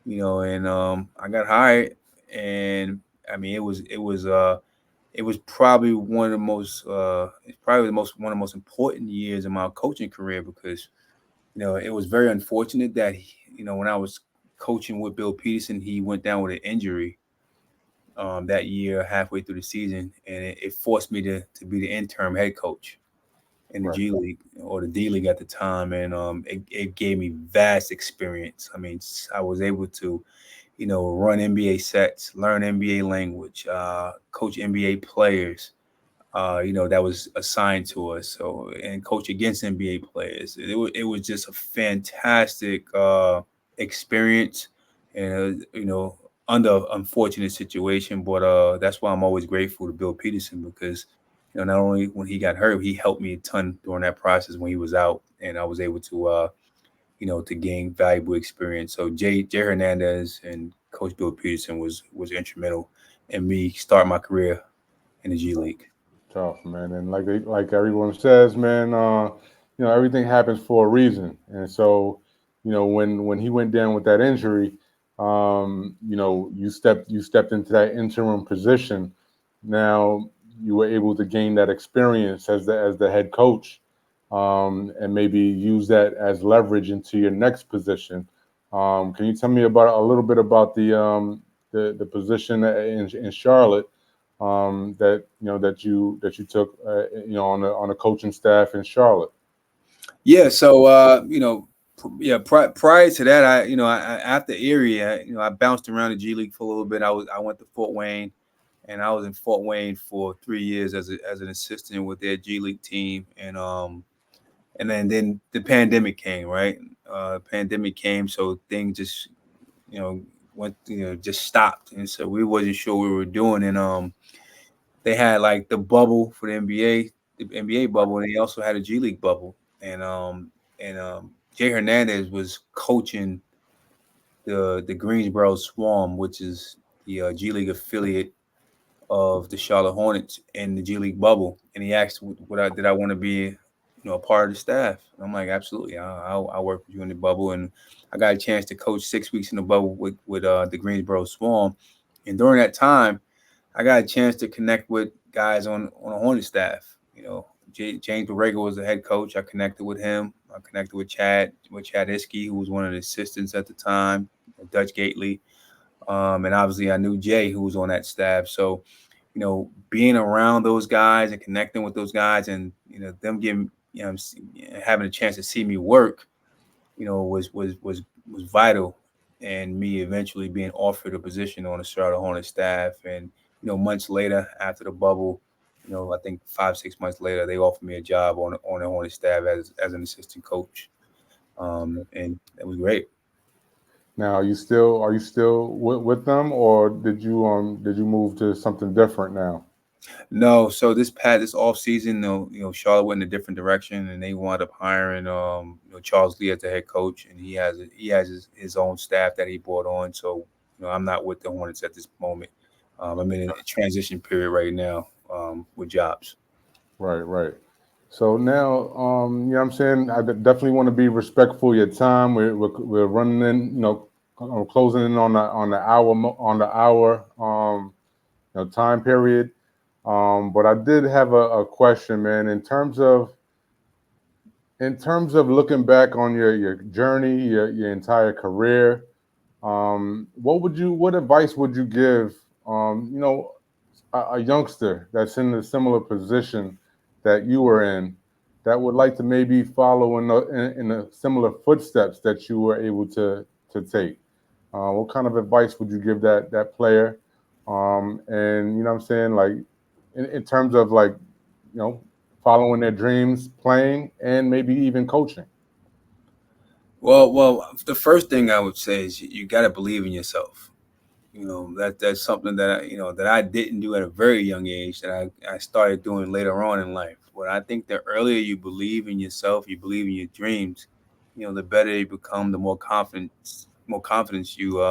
And I got hired, and I mean it was probably one of the most it's probably the most one of the most important years in my coaching career because it was very unfortunate that when I was coaching with Bill Peterson, he went down with an injury that year halfway through the season, and it forced me to be the interim head coach in the Right. G League or the D League at the time, and it gave me vast experience. I mean, I was able to run NBA sets, learn NBA language, coach NBA players, that was assigned to us. So and coach against NBA players. It was just a fantastic experience, and under unfortunate situation. But that's why I'm always grateful to Bill Peterson because not only when he got hurt, he helped me a ton during that process when he was out, and I was able to to gain valuable experience. So Jay Hernandez and Coach Bill Peterson was instrumental in me start my career in the G League. Tough, man. And like everyone says, man, everything happens for a reason. And so, when he went down with that injury, you stepped into that interim position. Now you were able to gain that experience as the head coach, and maybe use that as leverage into your next position. Can you tell me about a little bit about the position in Charlotte, that you took, on the coaching staff in Charlotte? Yeah, so yeah. Prior to that, after Erie, I bounced around the G League for a little bit. I went to Fort Wayne, and I was in Fort Wayne for 3 years as an assistant with their G League team, and then the pandemic came, right? Pandemic came, so things just you know went just stopped, and so we wasn't sure what we were doing, and they had like the bubble for the NBA bubble, and they also had a G League bubble, and Jay Hernandez was coaching the Greensboro Swarm, which is the G League affiliate of the Charlotte Hornets in the G League bubble, and he asked what I did I want to be, a part of the staff. And I'm like, absolutely, I'll work with you in the bubble, and I got a chance to coach 6 weeks in the bubble with the Greensboro Swarm, and during that time, I got a chance to connect with guys on a Hornet staff. James Borrego was the head coach. I connected with him. I connected with Chad Iskey, who was one of the assistants at the time, Dutch Gately, and obviously I knew Jay, who was on that staff. So, being around those guys and connecting with those guys, and them giving having a chance to see me work, was vital, and me eventually being offered a position on the Charlotte Hornets staff. And months later, after the bubble, I think 5 6 months later, they offered me a job on the Hornets staff as an assistant coach, and it was great. Now, are you still with them, or did you move to something different now? No, so this off season, Charlotte went in a different direction, and they wound up hiring Charles Lee as the head coach, and he has his own staff that he brought on. So I'm not with the Hornets at this moment. I'm in a transition period right now with jobs. Right, right. So now, you know what I'm saying? Definitely want to be respectful of your time. We're running in, closing in on the hour time period. But I did have a question, man. In terms of looking back on your journey, your entire career, what advice would you give, a youngster that's in a similar position that you were in, that would like to maybe follow in the similar footsteps that you were able to take? What kind of advice would you give that player? And you know what I'm saying, like in terms of like, you know, following their dreams, playing, and maybe even coaching. Well, the first thing I would say is you got to believe in yourself. That's something that I didn't do at a very young age, that I started doing later on in life. But I think the earlier you believe in yourself, you believe in your dreams, the better you become, the more confidence you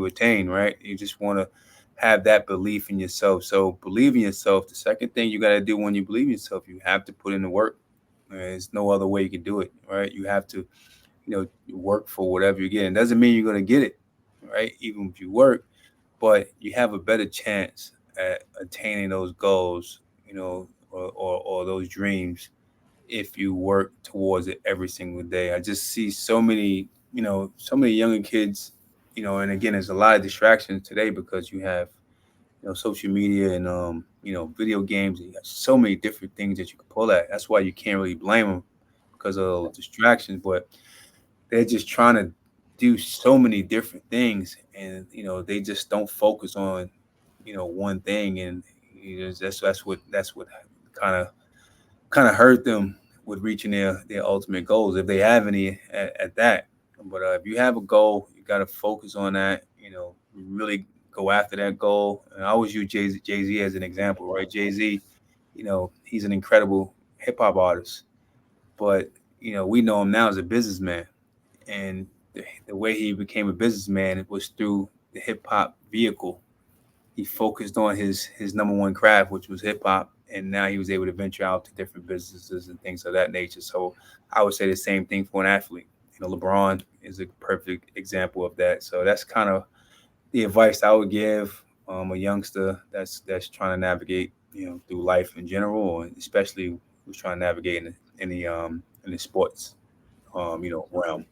attain, right? You just want to have that belief in yourself. So believe in yourself. The second thing you got to do when you believe in yourself, you have to put in the work. There's no other way you can do it, right? You have to, work for whatever you get. It doesn't mean you're going to get it, right? Even if you work, but you have a better chance at attaining those goals, or those dreams, if you work towards it every single day. I just see so many younger kids, and again, there's a lot of distractions today because you have, social media and, video games. And you got so many different things that you can pull at. That's why you can't really blame them because of those distractions. But they're just trying to do so many different things, and they just don't focus on one thing. And that's what kind of hurt them with reaching their ultimate goals, if they have any at that. But if you have a goal, you got to focus on that. Really go after that goal. And I always use Jay Z as an example, right? Jay Z, he's an incredible hip hop artist, but we know him now as a businessman. And the way he became a businessman was through the hip hop vehicle. He focused on his number one craft, which was hip hop, and now he was able to venture out to different businesses and things of that nature. So I would say the same thing for an athlete. LeBron is a perfect example of that. So that's kind of the advice I would give, a youngster that's trying to navigate, through life in general, and especially who's trying to navigate in the sports, realm.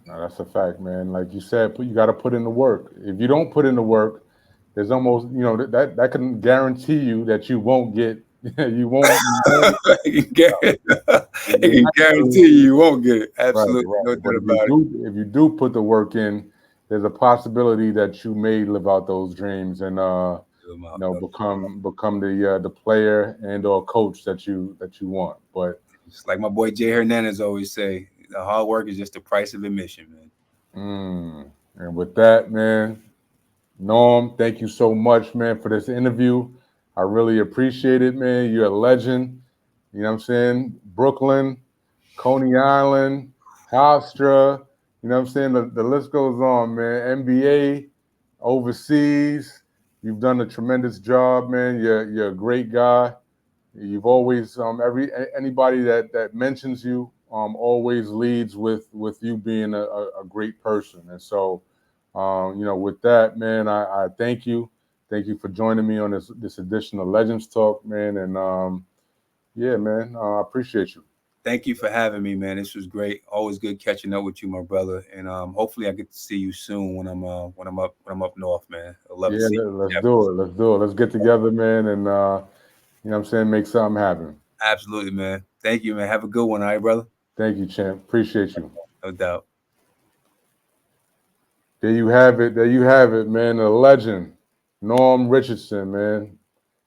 No, that's a fact, man. Like you said, you got to put in the work. If you don't put in the work, there's almost, that can guarantee you that you won't get, it can it you can guarantee you won't get it. right, Absolutely, right. no But doubt about it. if you do put the work in, there's a possibility that you may live out those dreams and become the player and or coach that you want. But It's like my boy Jay Hernandez always say, the hard work is just the price of admission, man. and with that, man, Norm, thank you so much, man, for this interview. I really appreciate it, man. You're a legend. You know what I'm saying? Brooklyn, Coney Island, Hofstra, you know what I'm saying? The list goes on, man. NBA, overseas. You've done a tremendous job, man. You're a great guy. You've always anybody that mentions you always leads with you being a great person. And so with that, man, I thank you. Thank you for joining me on this edition of Legends Talk, man. And yeah, man, I appreciate you. Thank you for having me, man. This was great. Always good catching up with you, my brother. And hopefully I get to see you soon when I'm up north, man. I'd love to Yeah, see let's you. do it. Let's do it. Let's get together, man, and you know what I'm saying, make something happen. Absolutely, man. Thank you, man. Have a good one, all right, brother? Thank you, champ. Appreciate you. No doubt. There you have it. There you have it, man. A legend, Norm Richardson, man.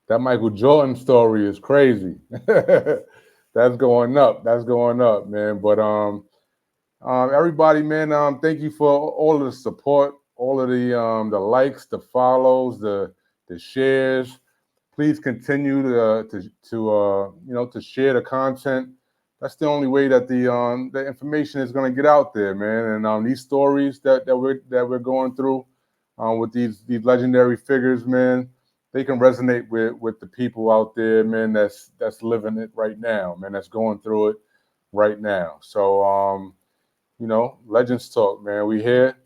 That Michael Jordan story is crazy. That's going up. That's going up, man. But everybody, man, thank you for all of the support, all of the likes, the follows, the shares. Please continue to share the content. That's the only way that the information is going to get out there, man. And these stories that we're going through with these legendary figures, man. they can resonate with the people out there, man, that's living it right now, man, that's going through it right now. So Legends Talk, man. We here.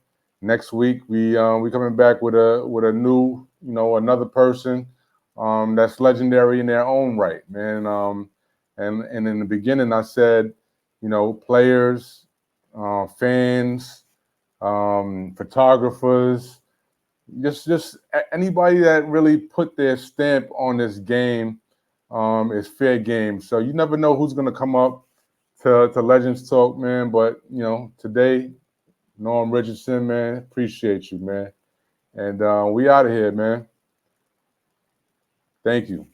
Next week we coming back with a new, another person that's legendary in their own right, man. And in the beginning I said, players, fans, photographers, just anybody that really put their stamp on this game is fair game. So you never know who's gonna come up to Legends Talk, man. But today, Norm Richardson, man, appreciate you, man. And we out of here, man. Thank you.